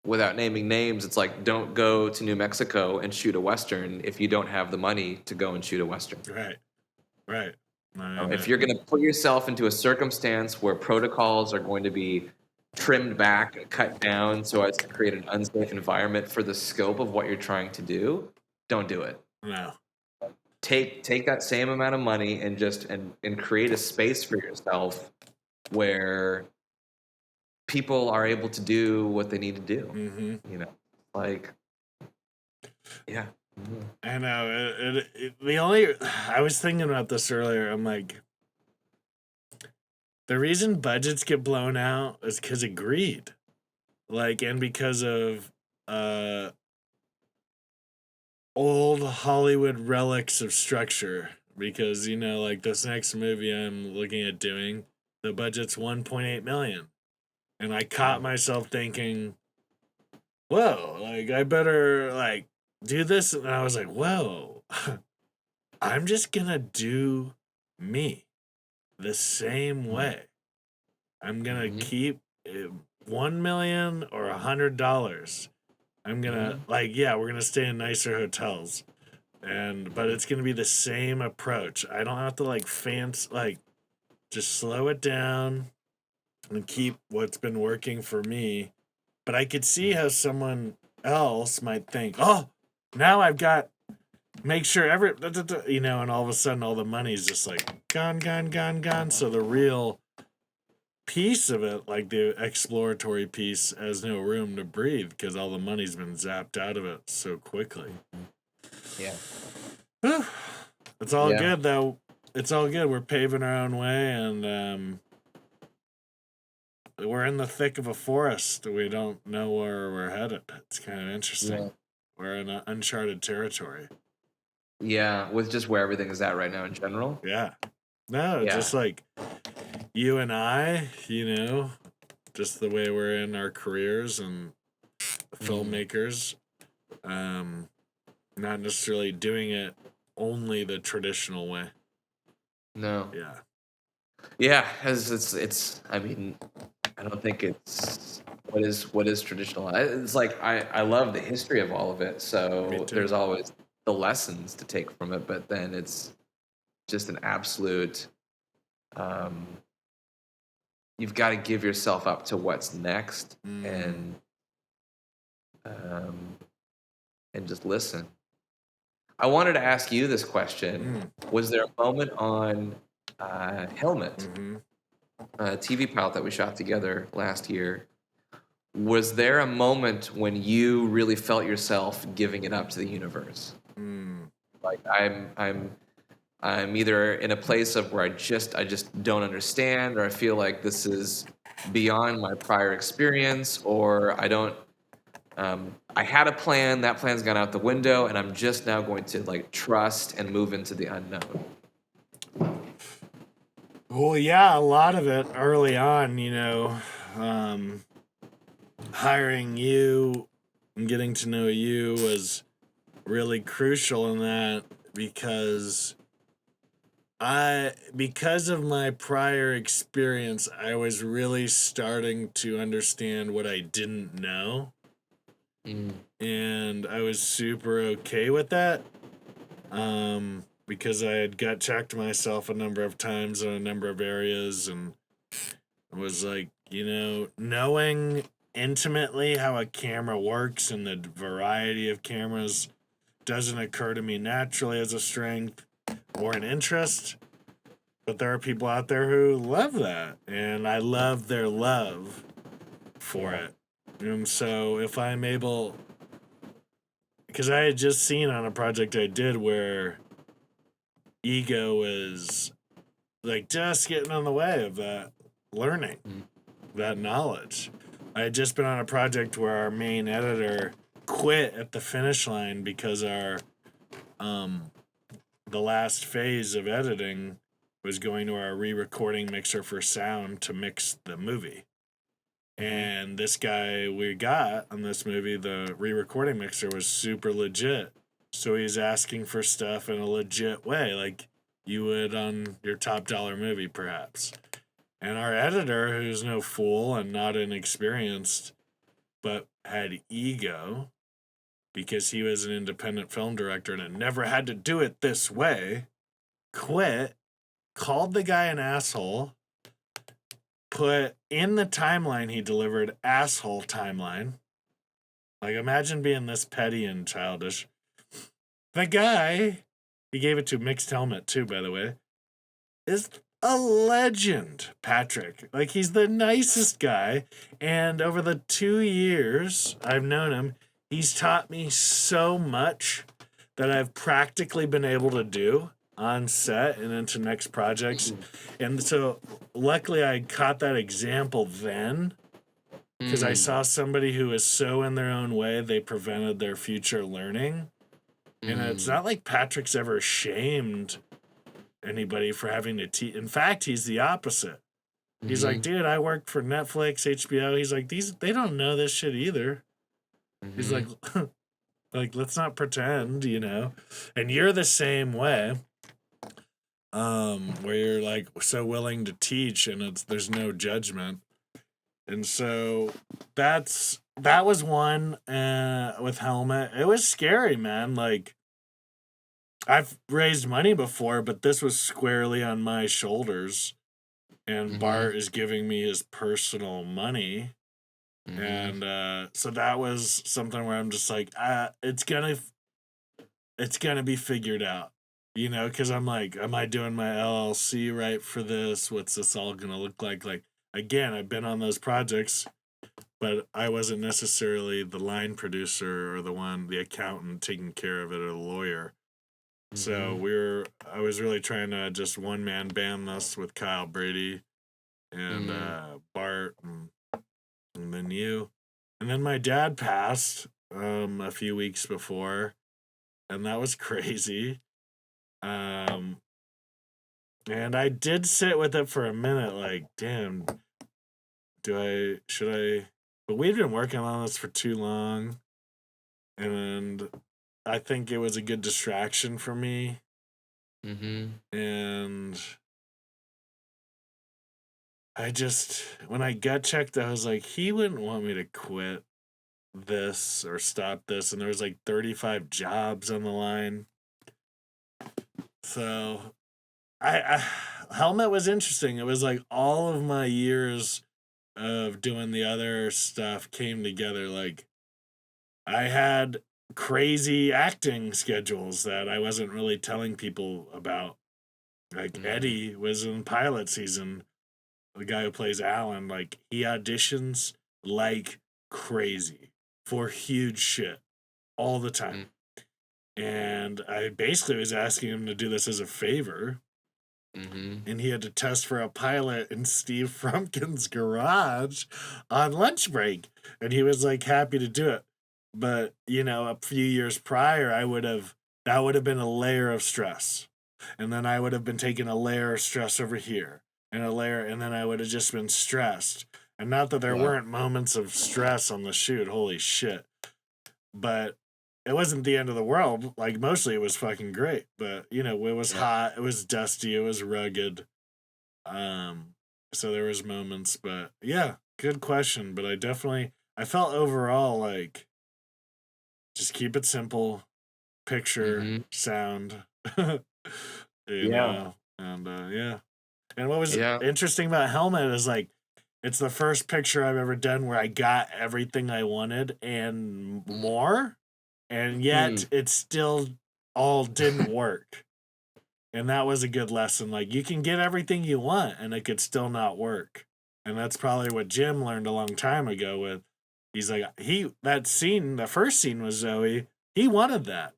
without naming names, it's like, don't go to New Mexico and shoot a Western if you don't have the money to go and shoot a Western. Right. If you're going to put yourself into a circumstance where protocols are going to be trimmed back and cut down so as to create an unsafe environment for the scope of what you're trying to do, don't do it. No. Take that same amount of money and just and create a space for yourself where people are able to do what they need to do. You know, like, yeah. I know. I was thinking about this earlier. I'm like, the reason budgets get blown out is because of greed. Like, and because of old Hollywood relics of structure. because, you know, like this next movie I'm looking at doing, the budget's 1.8 million. And I caught myself thinking, whoa, like I better like do this. And I was like, whoa, I'm just gonna do me the same way. I'm gonna keep 1 million or $100. I'm gonna like, yeah, we're gonna stay in nicer hotels, but it's gonna be the same approach. I don't have to like just slow it down and keep what's been working for me. But I could see how someone else might think, oh, now I've got make sure you know, and all of a sudden all the money's just like gone. So the real piece of it, like the exploratory piece, has no room to breathe because all the money's been zapped out of it so quickly. Yeah. It's all good though. It's all good. We're paving our own way, and we're in the thick of a forest. We don't know where we're headed. It's kind of interesting. Yeah. We're in uncharted territory. Yeah, with just where everything is at right now in general. Yeah. No, just like you and I, you know, just the way we're in our careers and filmmakers, not necessarily doing it only the traditional way. No. Yeah. Yeah, it's I mean, I don't think it's what is traditional. It's like I love the history of all of it. So there's always the lessons to take from it, but then it's just an absolute you've got to give yourself up to what's next and just listen. I wanted to ask you this question. Was there a moment on Helmet, a TV pilot that we shot together last year? Was there a moment when you really felt yourself giving it up to the universe? Like I'm either in a place of where I just don't understand, or I feel like this is beyond my prior experience, or I don't. I had a plan. That plan's gone out the window, and I'm just now going to like trust and move into the unknown. Well, yeah, a lot of it early on, you know, hiring you and getting to know you was really crucial in that because of my prior experience, I was really starting to understand what I didn't know. And I was super okay with that. Because I had gut checked myself a number of times in a number of areas, and it was like, you know, knowing intimately how a camera works and the variety of cameras doesn't occur to me naturally as a strength or an interest. But there are people out there who love that, and I love their love for it. And so if I'm able, because I had just seen on a project I did where ego was like just getting on the way of that learning, that knowledge. I had just been on a project where our main editor quit at the finish line because our the last phase of editing was going to our re-recording mixer for sound to mix the movie. And this guy we got on this movie, the re-recording mixer, was super legit. So he's asking for stuff in a legit way, like you would on your top dollar movie, perhaps. And our editor, who's no fool and not inexperienced, but had ego because he was an independent film director and had never had to do it this way, quit, called the guy an asshole, put in the timeline he delivered, asshole timeline. Like, imagine being this petty and childish. The guy, he gave it to Mixed Helmet too, by the way, is a legend, Patrick. Like, he's the nicest guy. And over the 2 years I've known him, he's taught me so much that I've practically been able to do on set and into next projects. And so luckily I caught that example then, because I saw somebody who was so in their own way they prevented their future learning. And it's not like Patrick's ever shamed anybody for having to teach. In fact, he's the opposite. He's like, dude, I worked for Netflix, HBO. He's like, they don't know this shit either. He's like, let's not pretend, you know. And you're the same way, where you're like so willing to teach, and there's no judgment. And so that was one with Helmet. It was scary, man. Like, I've raised money before, but this was squarely on my shoulders. And Bart is giving me his personal money. And so that was something where I'm just like, it's gonna be figured out, you know, because I'm like, am I doing my LLC right for this? What's this all gonna look like? Like, again, I've been on those projects, but I wasn't necessarily the line producer or the accountant taking care of it, or the lawyer. So I was really trying to just one man band this with Kyle Brady and Bart and then you. And then my dad passed a few weeks before, and that was crazy. And I did sit with it for a minute, like, damn, should I? But we'd been working on this for too long, and I think it was a good distraction for me. And I just, when I gut checked, I was like, he wouldn't want me to quit this or stop this. And there was like 35 jobs on the line. So Helmet was interesting. It was like all of my years of doing the other stuff came together. Like, I had crazy acting schedules that I wasn't really telling people about. Like, Eddie was in pilot season. The guy who plays Alan, like, he auditions like crazy for huge shit all the time. And I basically was asking him to do this as a favor. And he had to test for a pilot in Steve Frumpkin's garage on lunch break. And he was like happy to do it. But, you know, a few years prior, that would have been a layer of stress. And then I would have been taking a layer of stress over here and a layer, and then I would have just been stressed. And not that there weren't moments of stress on the shoot, holy shit. But it wasn't the end of the world. Like, mostly it was fucking great. But, you know, it was hot, it was dusty, it was rugged. So there was moments, but yeah, good question. But I felt overall like, just keep it simple, picture, sound, you know, and And what was interesting about Helmet is like, it's the first picture I've ever done where I got everything I wanted and more, and yet it still all didn't work. And that was a good lesson. Like, you can get everything you want and it could still not work. And that's probably what Jim learned a long time ago with, he's like, the first scene with Zoe, he wanted that.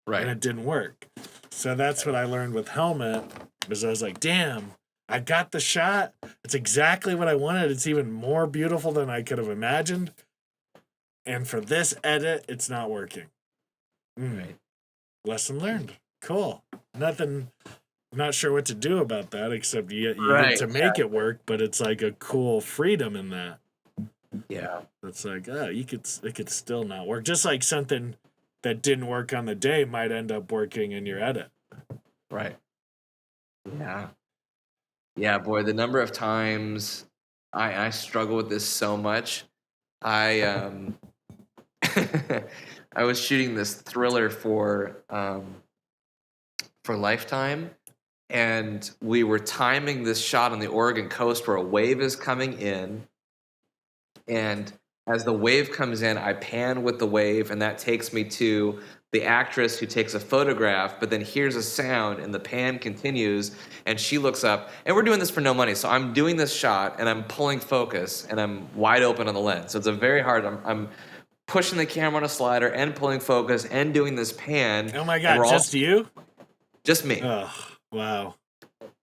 Right. And it didn't work. So that's what I learned with Helmet, because I was like, damn, I got the shot. It's exactly what I wanted. It's even more beautiful than I could have imagined. And for this edit, it's not working. Right. Lesson learned. Cool. I'm not sure what to do about that, except you get to make it work, but it's like a cool freedom in that. Yeah. It's like, it could still not work. Just like something that didn't work on the day might end up working in your edit. Right. Yeah. Yeah, boy, the number of times I struggle with this so much. I I was shooting this thriller for Lifetime, and we were timing this shot on the Oregon coast where a wave is coming in, and as the wave comes in, I pan with the wave, and that takes me to the actress who takes a photograph, but then hears a sound, and the pan continues, and she looks up, and we're doing this for no money, so I'm doing this shot, and I'm pulling focus, and I'm wide open on the lens, so it's a very hard, I'm pushing the camera on a slider, and pulling focus, and doing this pan. Oh my God, just you? Just me. Oh, wow.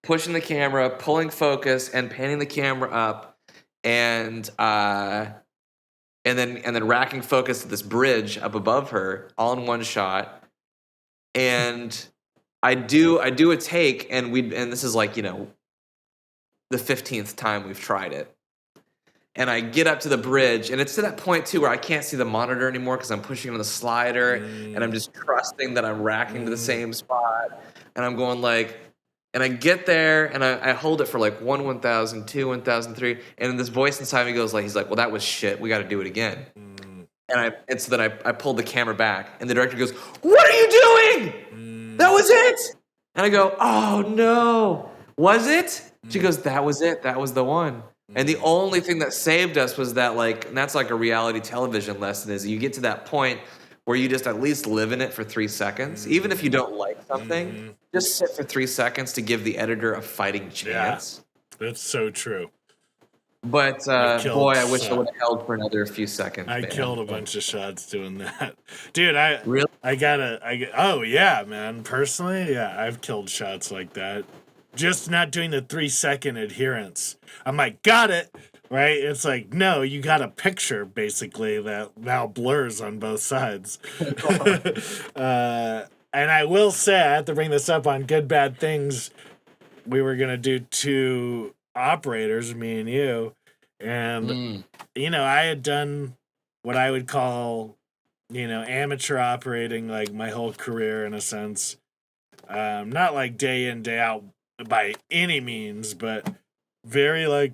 Pushing the camera, pulling focus, and panning the camera up, and then racking focus at this bridge up above her, all in one shot. And I do a take, and this is like, the 15th time we've tried it. And I get up to the bridge, and it's to that point too where I can't see the monitor anymore because I'm pushing on the slider, and I'm just trusting that I'm racking to the same spot, and I'm going like, and I get there, and I hold it for like 1,000, 2, 1,000, 3, and this voice inside me goes like, he's like, well, that was shit. We got to do it again. And so then I pulled the camera back, and the director goes, what are you doing? That was it. And I go, oh no, was it? She goes, that was it. That was the one. And the only thing that saved us was that, like, and that's like a reality television lesson, is you get to that point where you just at least live in it for 3 seconds. Even if you don't like something, just sit for 3 seconds to give the editor a fighting chance. Yeah, that's so true. But boy, I wish I would have held for another few seconds. I killed a bunch of shots doing that. Dude, really? Oh yeah, man. Personally, yeah, I've killed shots like that. Just not doing the 3-second adherence. I'm like, got it, right? It's like, no, you got a picture, basically, that now blurs on both sides. And I will say, I have to bring this up on Good Bad Things. We were going to do 2 operators, me and you. And, I had done what I would call, amateur operating, like, my whole career, in a sense. Not like day in, day out, by any means, but very like,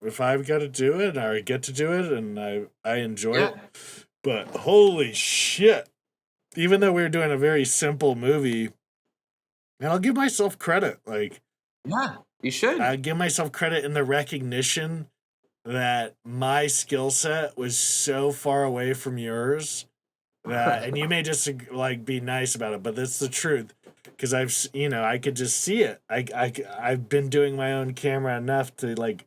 if I've got to do it, or I get to do it, and I enjoy it. But holy shit, even though we were doing a very simple movie, and I'll give myself credit, like, yeah, you should. I give myself credit in the recognition that my skill set was so far away from yours that, and you may just like be nice about it, but that's the truth. Because I could just see it. I've been doing my own camera enough to like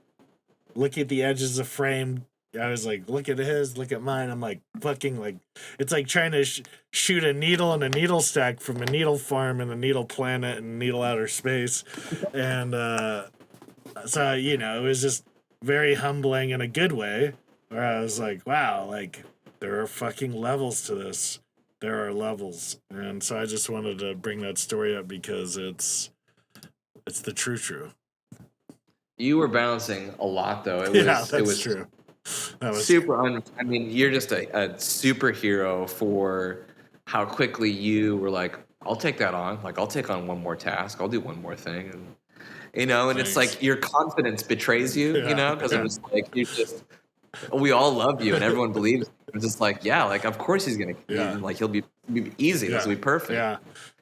look at the edges of frame. I was like, look at his, look at mine. I'm like, fucking like, it's like trying to shoot a needle in a needle stack from a needle farm in a needle planet and needle outer space. And so, it was just very humbling in a good way, where I was like, wow, like there are fucking levels to this. There are levels, and so I just wanted to bring that story up because it's the true. You were bouncing a lot, though. It was true. That was super. I mean, you're just a superhero for how quickly you were like, I'll take that on. Like, I'll take on one more task. I'll do one more thing, and and it's like your confidence betrays you, because it was like you just. We all love you, and everyone believes. It's just like, yeah, like of course he's gonna, like he'll be easy. This will be perfect. Yeah,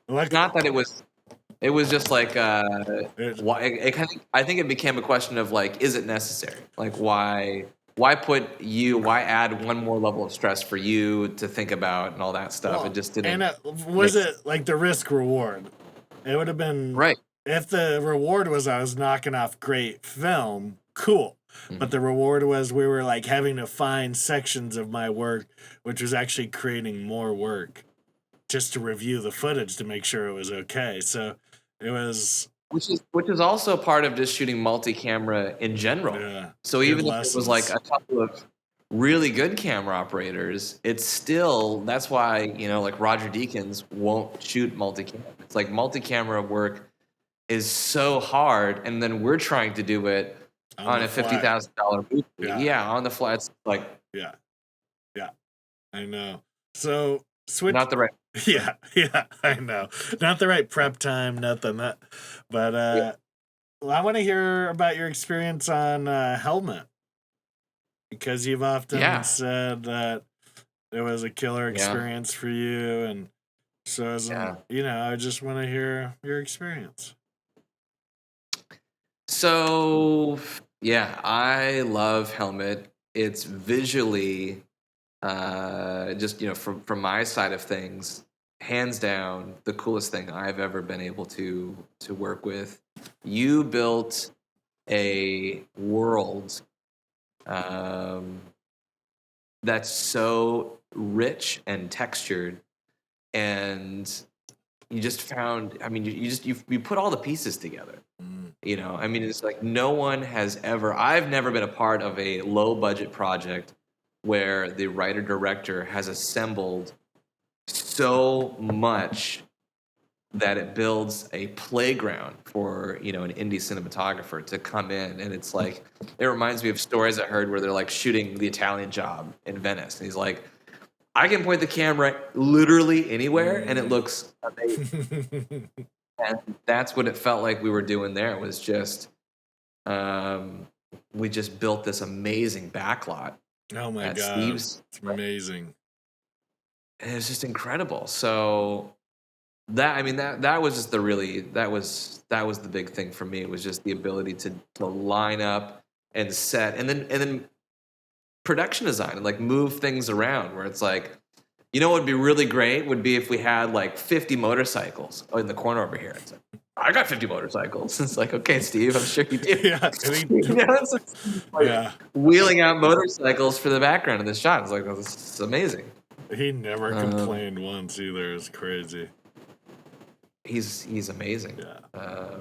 like, not that it was just like, why? I think it became a question of like, is it necessary? Like, why add one more level of stress for you to think about and all that stuff? Well, it just didn't. And was it like the risk reward? It would have been right if the reward was I was knocking off great film. Cool. But the reward was we were like having to find sections of my work, which was actually creating more work just to review the footage to make sure it was okay. So it was, which is also part of just shooting multi-camera in general. Yeah, so even if it was like a couple of really good camera operators, it's still, that's why, like Roger Deakins won't shoot multi-camera. It's like multi-camera work is so hard, and then we're trying to do it on a $50,000 movie. Yeah, on the fly. It's like, yeah, I know. So switch. Not the right. Yeah, I know. Not the right prep time. Nothing. But well, I want to hear about your experience on Helmet, because you've often said that it was a killer experience for you, and so I just want to hear your experience. So, I love Helmet. It's visually, just, from my side of things, hands down, the coolest thing I've ever been able to work with. You built a world that's so rich and textured, and you just found, you put all the pieces together. It's like no one has ever, I've never been a part of a low budget project where the writer director has assembled so much that it builds a playground for, you know, an indie cinematographer to come in. And it's like, it reminds me of stories I heard where they're like shooting The Italian Job in Venice. And he's like, I can point the camera literally anywhere and it looks amazing. And that's what it felt like we were doing there. It was just, we just built this amazing backlot. Oh my at God. Steve's. It's amazing. And it was just incredible. So that, I mean, that was just that was the big thing for me. It was just the ability to line up and set, and then production design and like move things around where it's like, you know, what would be really great would be if we had like 50 motorcycles in the corner over here. It's like, I got 50 motorcycles. It's like, okay, Steve, I'm sure you do. Yeah, You know, it's like wheeling out motorcycles for the background of this shot. It's like, oh, this is amazing. He never complained once either. It's crazy. He's amazing. Yeah.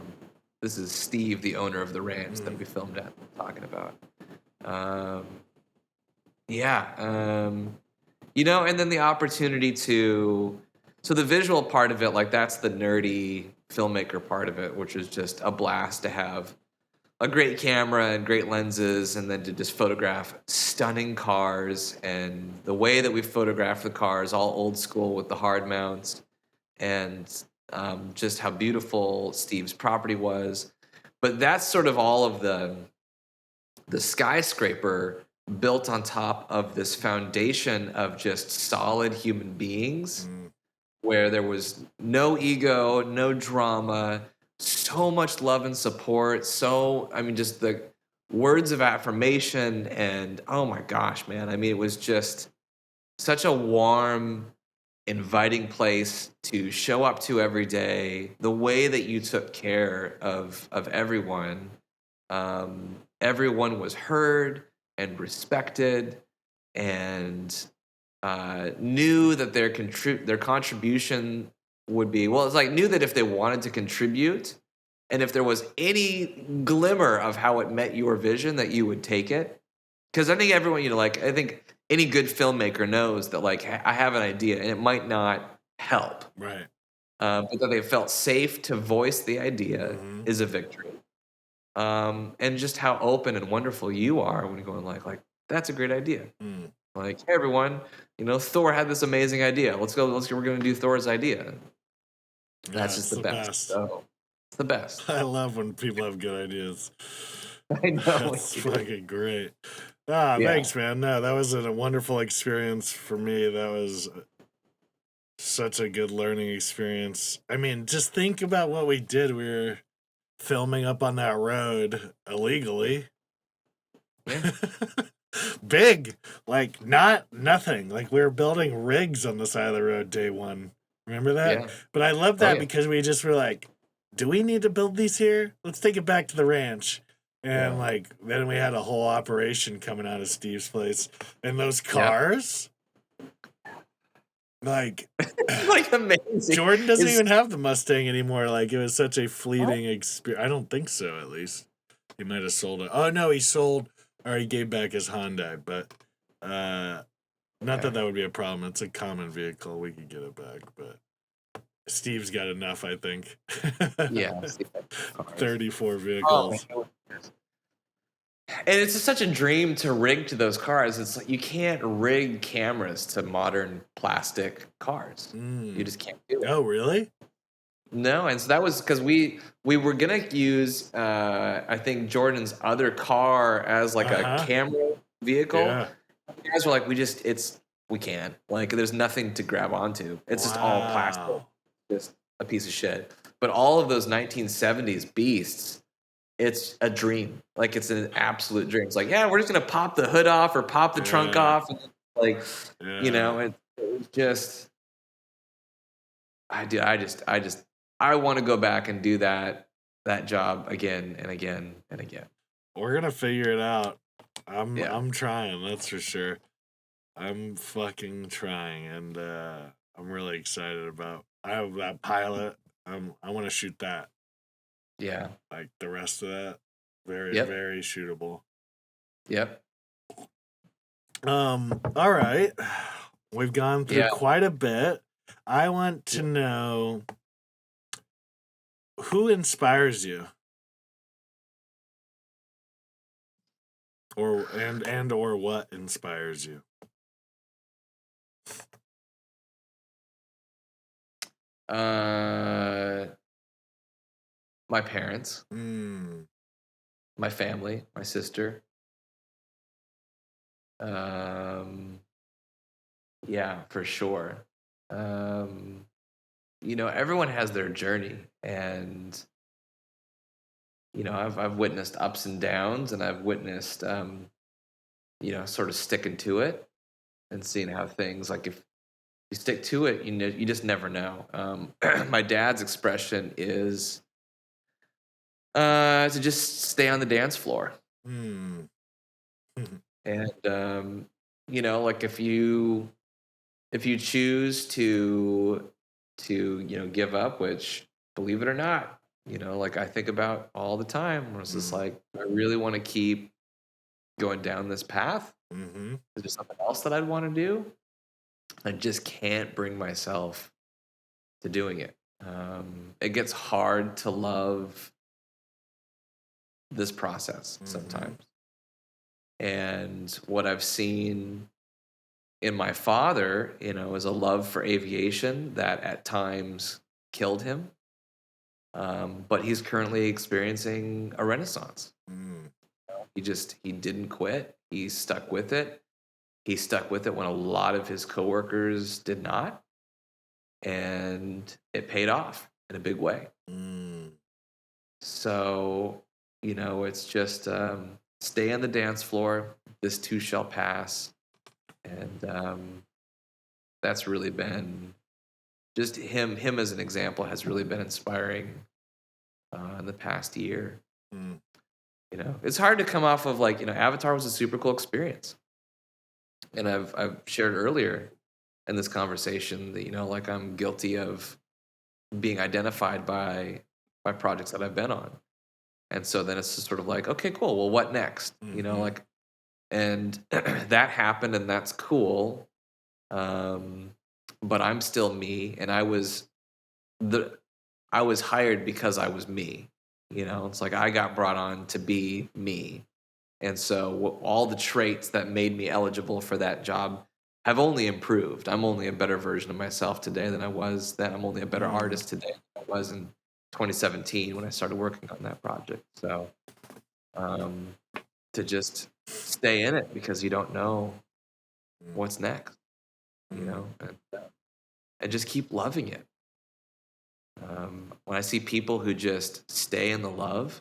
This is Steve, the owner of the ranch that we filmed at, talking about. You know, and then the opportunity to, so the visual part of it, like that's the nerdy filmmaker part of it, which is just a blast to have a great camera and great lenses, and then to just photograph stunning cars, and the way that we photograph the cars, all old school with the hard mounts, and just how beautiful Steve's property was. But that's sort of all of the skyscraper built on top of this foundation of just solid human beings, where there was no ego, no drama, so much love and support. So, I mean, just the words of affirmation, and oh my gosh, man. I mean, it was just such a warm, inviting place to show up to every day. The way that you took care of everyone, everyone was heard and respected, and knew that their contribution would be, well, it's like knew that if they wanted to contribute, and if there was any glimmer of how it met your vision, that you would take it. Because I think everyone, you know, like I think any good filmmaker knows that, like, I have an idea and it might not help, right? But that they felt safe to voice the idea is a victory. And just how open and wonderful you are when you're going like that's a great idea. Like, hey everyone, you know, Thor had this amazing idea. Let's go. We're going to do Thor's idea. That's just the best. So it's the best. I love when people have good ideas. I know. That's fucking great. Thanks, man. No, that was a wonderful experience for me. That was such a good learning experience. I mean, just think about what we did. We were filming up on that road illegally. Yeah. Big, like nothing. Like we were building rigs on the side of the road day one. Remember that? Yeah. But I love that because we just were like, do we need to build these here? Let's take it back to the ranch. And like then we had a whole operation coming out of Steve's place. And those cars, like like amazing. Jordan doesn't even have the Mustang anymore. Like it was such a fleeting experience. I don't think so, at least. He might have sold it. Oh no, he sold, or he gave back his Hyundai, but not that would be a problem. It's a common vehicle. We could get it back, but Steve's got enough, I think. Yeah. 34 vehicles. Oh, and it's just such a dream to rig to those cars. It's like you can't rig cameras to modern plastic cars. You just can't do it. Oh, really? No, and so that was because we were gonna use I think Jordan's other car as like a camera vehicle. Yeah. You guys were like, we can't. Like, there's nothing to grab onto. It's just all plastic, just a piece of shit. But all of those 1970s beasts, it's a dream. Like, it's an absolute dream. It's like, yeah, we're just gonna pop the hood off or pop the trunk off, and like, you know, it's just. I want to go back and do that job again and again and again. We're gonna figure it out. I'm trying, that's for sure. I'm fucking trying, and I'm really excited about. I have that pilot. I want to shoot that. Yeah. Like the rest of that, very very shootable. Yep. All right. We've gone through quite a bit. I want to know who inspires you? Or what inspires you? My parents, Mm. my family, my sister. Yeah, for sure. Everyone has their journey, and I've witnessed ups and downs, and I've witnessed sort of sticking to it and seeing how things, like, if you stick to it, you just never know. My dad's expression is to just stay on the dance floor. Mm. And like, if you choose to give up, which, believe it or not, like, I think about all the time, where it's just like, I really want to keep going down this path. Mm-hmm. Is there something else that I'd want to do? I just can't bring myself to doing it. It gets hard to love this process sometimes. And what I've seen in my father, is a love for aviation that at times killed him. But he's currently experiencing a renaissance. He didn't quit. He stuck with it. He stuck with it when a lot of his coworkers did not. And it paid off in a big way. So, it's just stay on the dance floor. This too shall pass. And that's really been just him as an example has really been inspiring in the past year. It's hard to come off of, like, Avatar was a super cool experience. And I've shared earlier in this conversation that, like, I'm guilty of being identified by projects that I've been on. And so then it's just sort of like, okay, cool. Well, what next? Like, and that happened, and that's cool. But I'm still me, and I was hired because I was me. It's like I got brought on to be me. And so all the traits that made me eligible for that job have only improved. I'm only a better version of myself today than I was then. I'm only a better artist today than I was in 2017 when I started working on that project. So to just stay in it because you don't know what's next, and just keep loving it. When I see people who just stay in the love,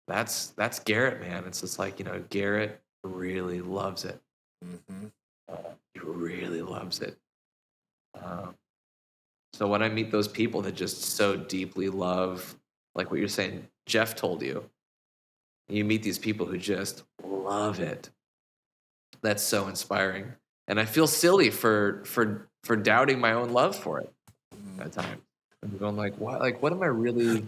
that's Garrett, man. It's just like, Garrett really loves it. He really loves it. So when I meet those people that just so deeply love, like what you're saying, Jeff told you, you meet these people who just love it. That's so inspiring. And I feel silly for doubting my own love for it at times. I'm going like, what am I really,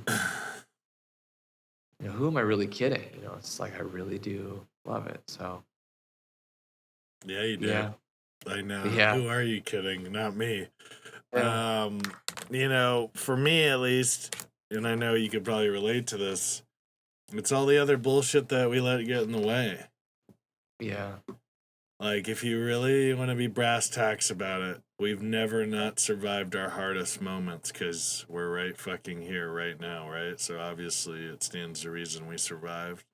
who am I really kidding? It's like, I really do love it. So. Yeah, you do. Yeah. I know. Yeah. Who are you kidding? Not me. Yeah. For me at least, and I know you could probably relate to this, it's all the other bullshit that we let get in the way. Yeah. Like, if you really want to be brass tacks about it, we've never not survived our hardest moments because we're right fucking here right now, right? So obviously it stands to reason we survived.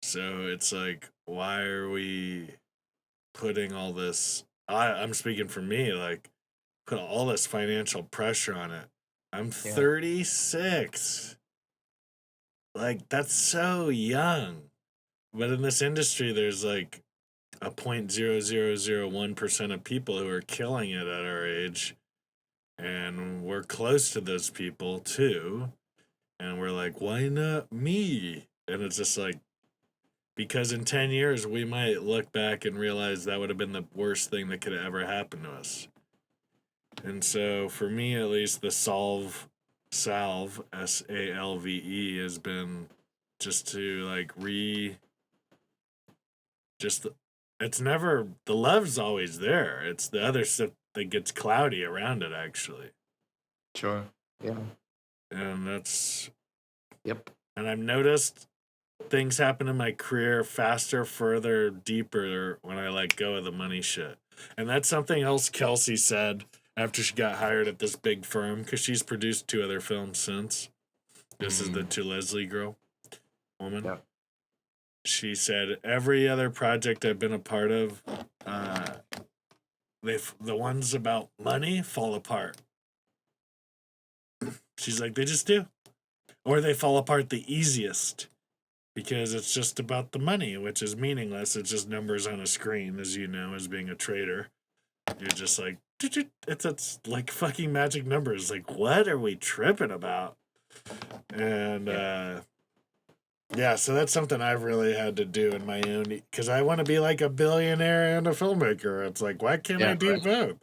So it's like, why are we putting all this? I'm speaking for me, like, put all this financial pressure on it. I'm 36. Like, that's so young. But in this industry, there's like a 0.0001% of people who are killing it at our age. And we're close to those people too. And we're like, why not me? And it's just like, because in 10 years, we might look back and realize that would have been the worst thing that could have ever happened to us. And so, for me at least, the salve, SALVE, has been just to like it's never, the love's always there. It's the other stuff that gets cloudy around it, actually. Sure. Yeah. And that's, Yep. and I've noticed things happen in my career faster, further, deeper when I let go of the money shit. And that's something else Kelsey said after she got hired at this big firm, because she's produced 2 other films since. This is the To Leslie woman. Yep. She said every other project I've been a part of, the ones about money fall apart. She's like, they just do. Or they fall apart the easiest because it's just about the money, which is meaningless. It's just numbers on a screen, as you know, as being a trader. You're just like, it's like fucking magic numbers. Like, what are we tripping about? And, yeah, so that's something I've really had to do in my own, because I want to be like a billionaire and a filmmaker. It's like, why can't I do both?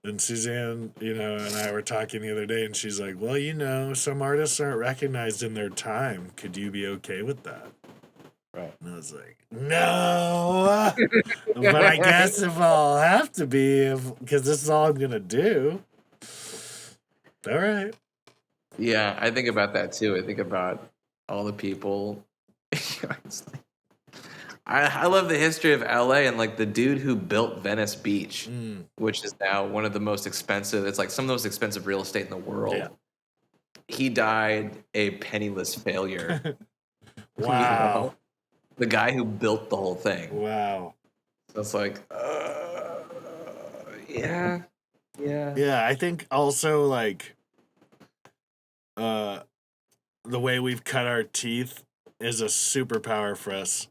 And Suzanne, and I were talking the other day, and she's like, well, some artists aren't recognized in their time. Could you be okay with that? Right. And I was like, no, but I guess if I'll have to be, because this is all I'm going to do. All right. Yeah, I think about that too. I think about all the people. I love the history of LA, and like the dude who built Venice Beach, which is now one of the most expensive. It's like some of the most expensive real estate in the world. Yeah. He died a penniless failure. Wow. The guy who built the whole thing. Wow. So it's like, yeah. Yeah, I think also like the way we've cut our teeth is a superpower for us.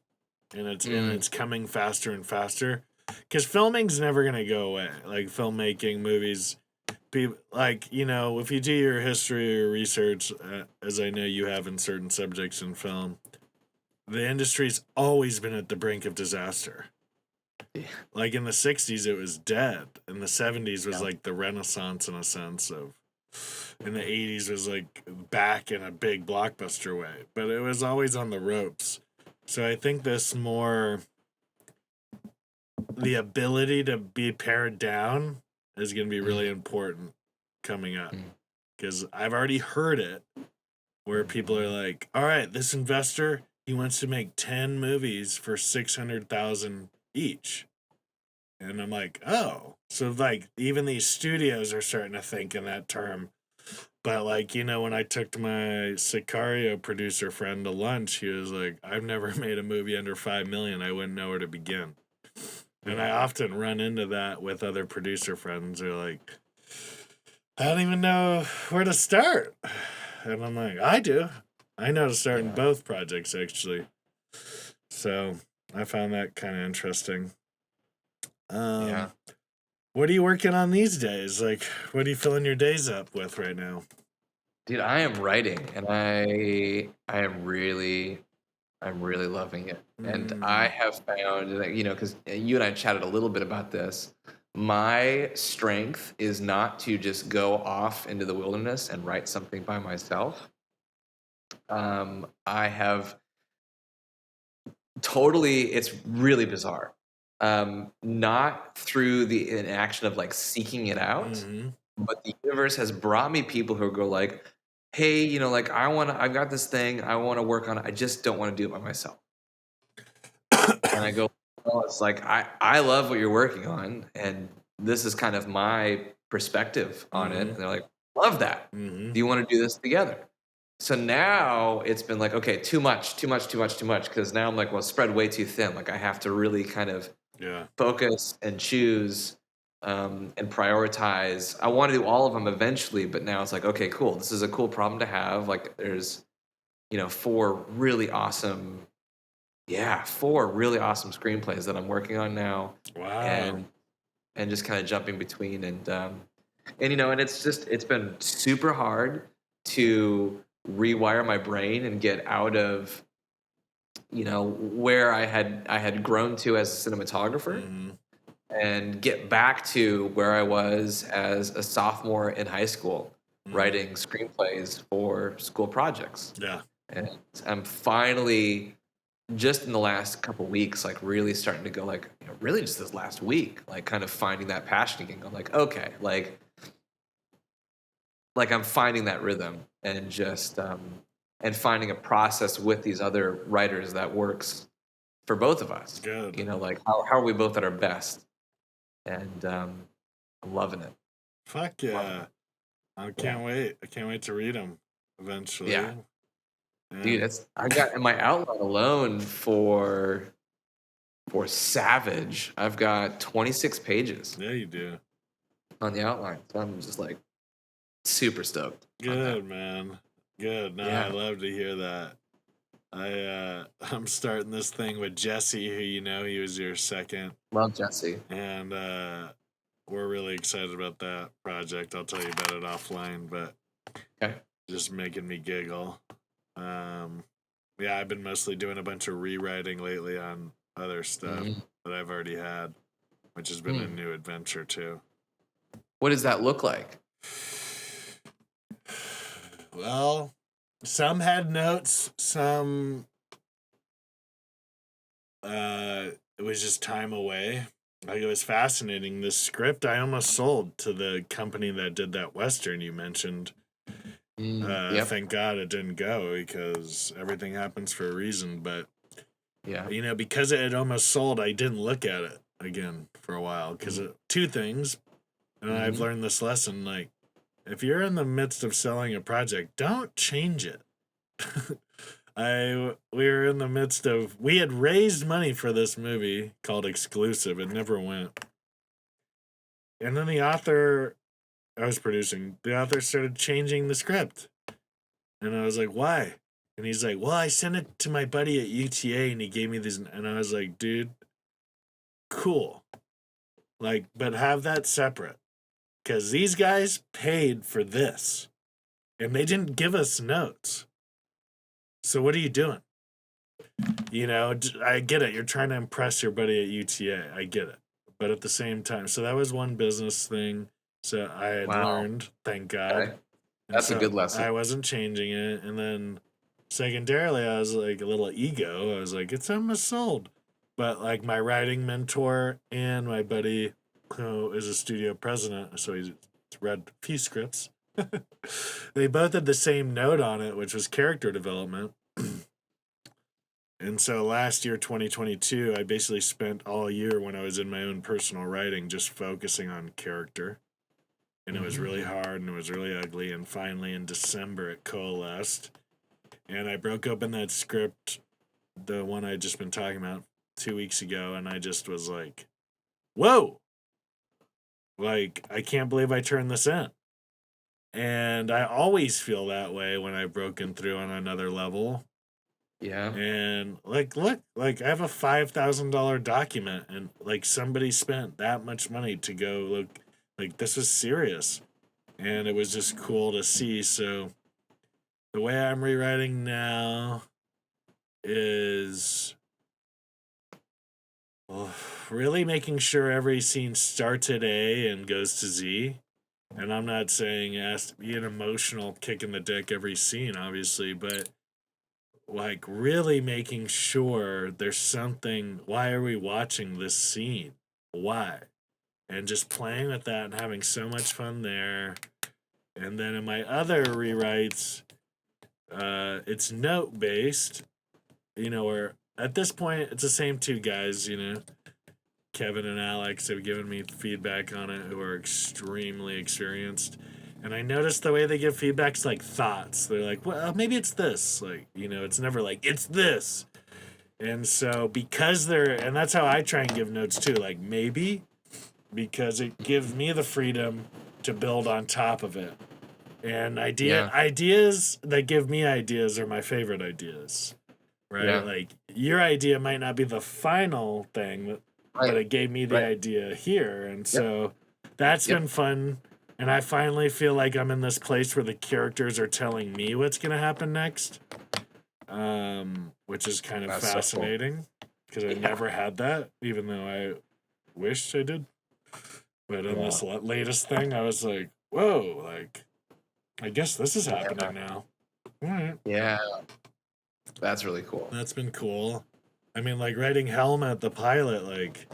And it's coming faster and faster, because filming's never gonna go away. Like filmmaking, movies, people, like, if you do your history or research, as I know you have in certain subjects in film, the industry's always been at the brink of disaster. Yeah. Like in the 60s, it was dead. In the 70s was like the Renaissance in a sense of. In the 80s was like back in a big blockbuster way, but it was always on the ropes. So I think the ability to be pared down is going to be really important coming up, because I've already heard it where people are like, all right, this investor, he wants to make 10 movies for $600,000 each. And I'm like, oh, so like even these studios are starting to think in that term. But like, when I took my Sicario producer friend to lunch, he was like, I've never made a movie under $5 million. I wouldn't know where to begin. And I often run into that with other producer friends who are like, I don't even know where to start. And I'm like, I do. I know to start in both projects, actually. So I found that kind of interesting. What are you working on these days? Like, what are you filling your days up with right now? Dude, I am writing, and I am really loving it. And I have found that, because you and I chatted a little bit about this, my strength is not to just go off into the wilderness and write something by myself. I have totally, it's really bizarre. Not through the action of like seeking it out, but the universe has brought me people who go like, hey, like I've got this thing I want to work on. I just don't want to do it by myself. And I go, well, it's like, I love what you're working on, and this is kind of my perspective on it. And they're like, love that. Do you want to do this together? So now it's been like, okay, too much, because now I'm like, well, spread way too thin. Like I have to really kind of focus and choose and prioritize. I want to do all of them eventually, but now it's like, okay, cool. This is a cool problem to have. Like there's, 4 really awesome screenplays that I'm working on now. Wow. And just kind of jumping between and it's been super hard to rewire my brain and get out of where I had grown to as a cinematographer and get back to where I was as a sophomore in high school writing screenplays for school projects. Yeah. And I'm finally, just in the last couple weeks, like really starting to go like, really just this last week, like kind of finding that passion again. I'm like, okay, like like I'm finding that rhythm and just and finding a process with these other writers that works for both of us. Good. You know, like how are we both at our best? And I'm loving it. Fuck yeah. I can't wait. I can't wait to read them eventually. Yeah. Dude, I got in my outline alone for Savage, I've got 26 pages. Yeah, you do. On the outline. So I'm just like super stoked. Good, man. Good. No, Yeah. I love to hear that. I'm starting this thing with Jesse, who he was your second. Love Jesse. And we're really excited about that project. I'll tell you about it offline, but just making me giggle. Yeah, I've been mostly doing a bunch of rewriting lately on other stuff that I've already had, which has been a new adventure too. What does that look like? Well, some had notes, some it was just time away. Like, it was fascinating. This script I almost sold to the company that did that Western you mentioned. Thank God it didn't go, because everything happens for a reason. But because it had almost sold, I didn't look at it again for a while, because two things, and I've learned this lesson, like, if you're in the midst of selling a project, don't change it. We were in the midst of, we had raised money for this movie called Exclusive. It never went. And then the author I was producing, the author started changing the script. And I was like, why? And he's like, well, I sent it to my buddy at UTA and he gave me these. And I was like, dude, cool. Like, but have that separate. Because these guys paid for this. And they didn't give us notes. So what are you doing? I get it. You're trying to impress your buddy at UTA. I get it. But at the same time, so that was one business thing. So I had learned, thank God. Okay. That's a good lesson. I wasn't changing it. And then secondarily, I was like a little ego. I was like, it's almost sold. But like my writing mentor and my buddy, who is a studio president, so he's read a few scripts. They both had the same note on it, which was character development. And so last year, 2022, I basically spent all year when I was in my own personal writing just focusing on character. And it was really hard and it was really ugly. And finally in December, it coalesced. And I broke open that script, the one I'd just been talking about 2 weeks ago, and I just was like, whoa! Like, I can't believe I turned this in. And I always feel that way when I've broken through on another level. Yeah. And look, I have a $5,000 document, and like somebody spent that much money to go look, like this was serious. And it was just cool to see. So the way I'm rewriting now is really making sure every scene starts at A and goes to Z. And I'm not saying it has to be an emotional kick in the dick every scene, obviously, but like really making sure there's something. Why are we watching this scene? Why? And just playing with that and having so much fun there. And then in my other rewrites, it's note based, where at this point it's the same two guys, Kevin and Alex have given me feedback on it, who are extremely experienced. And I noticed the way they give feedback's like thoughts. They're like, well, maybe it's this. Like, it's never like, it's this. And so and that's how I try and give notes too. Like, maybe, because it gives me the freedom to build on top of it. And ideas that give me ideas are my favorite ideas. Right? Yeah. Like, your idea might not be the final thing, but it gave me the idea here. And so that's been fun. And I finally feel like I'm in this place where the characters are telling me what's going to happen next, which is kind of fascinating, because I never had that, even though I wished I did. But in this latest thing, I was like, whoa, like, I guess this is happening now. All right. Yeah. That's really cool. That's been cool. I mean, like, writing Helmet, the pilot, like,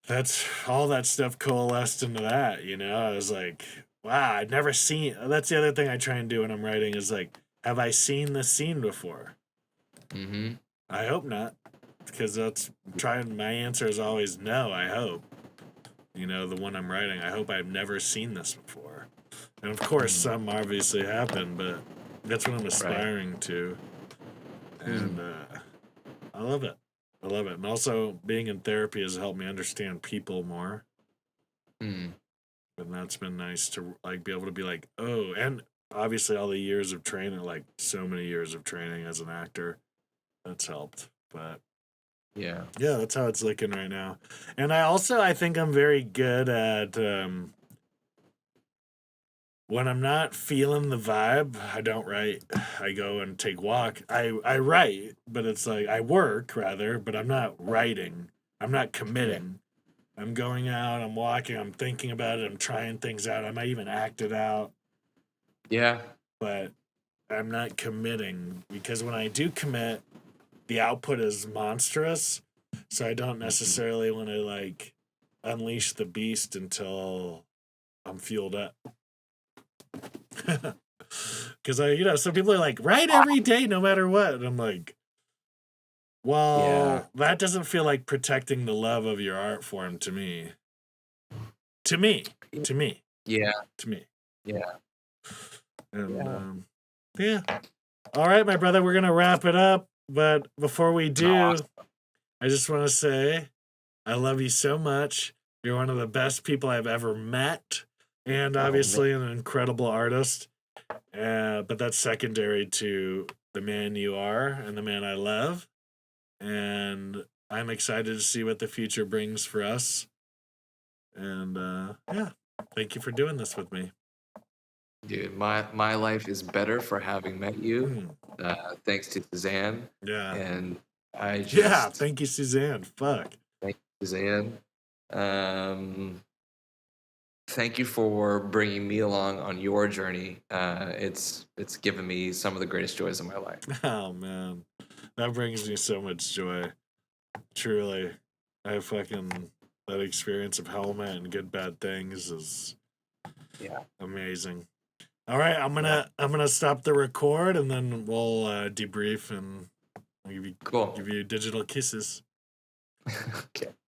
that's all that stuff coalesced into that, I was like, wow, I'd never seen. That's the other thing I try and do when I'm writing is like, have I seen this scene before? Mm-hmm. I hope not, because that's trying. My answer is always no. I hope. You know, the one I'm writing. I hope I've never seen this before. And of course, some obviously happen, but that's what I'm aspiring to. And I love it. I love it. And also, being in therapy has helped me understand people more. Mm. And that's been nice to like be able to be like, oh, and obviously all the years of training, like so many years of training as an actor, that's helped. But yeah, that's how it's looking right now. And I think I'm very good at when I'm not feeling the vibe, I don't write. I go and take walk. I write, but it's like I work rather, but I'm not writing. I'm not committing. I'm going out, I'm walking, I'm thinking about it, I'm trying things out. I might even act it out. Yeah. But I'm not committing because when I do commit, the output is monstrous. So I don't necessarily want to like unleash the beast until I'm fueled up. Because some people are like, write every day no matter what. And I'm like, well, that doesn't feel like protecting the love of your art form to me. To me. Yeah. To me. Yeah. And all right, my brother, we're going to wrap it up. But before we do, I just want to say I love you so much. You're one of the best people I've ever met. And obviously an incredible artist. But that's secondary to the man you are and the man I love. And I'm excited to see what the future brings for us. And thank you for doing this with me. Dude, my life is better for having met you. Thanks to Suzanne. Yeah. And I just thank you, Suzanne. Fuck. Thank you, Suzanne. Thank you for bringing me along on your journey. It's given me some of the greatest joys of my life. Oh man, that brings me so much joy. Truly, I fucking that experience of Helmet and Good Bad Things is amazing. All right, I'm gonna stop the record and then we'll debrief and I'll give you digital kisses. Okay.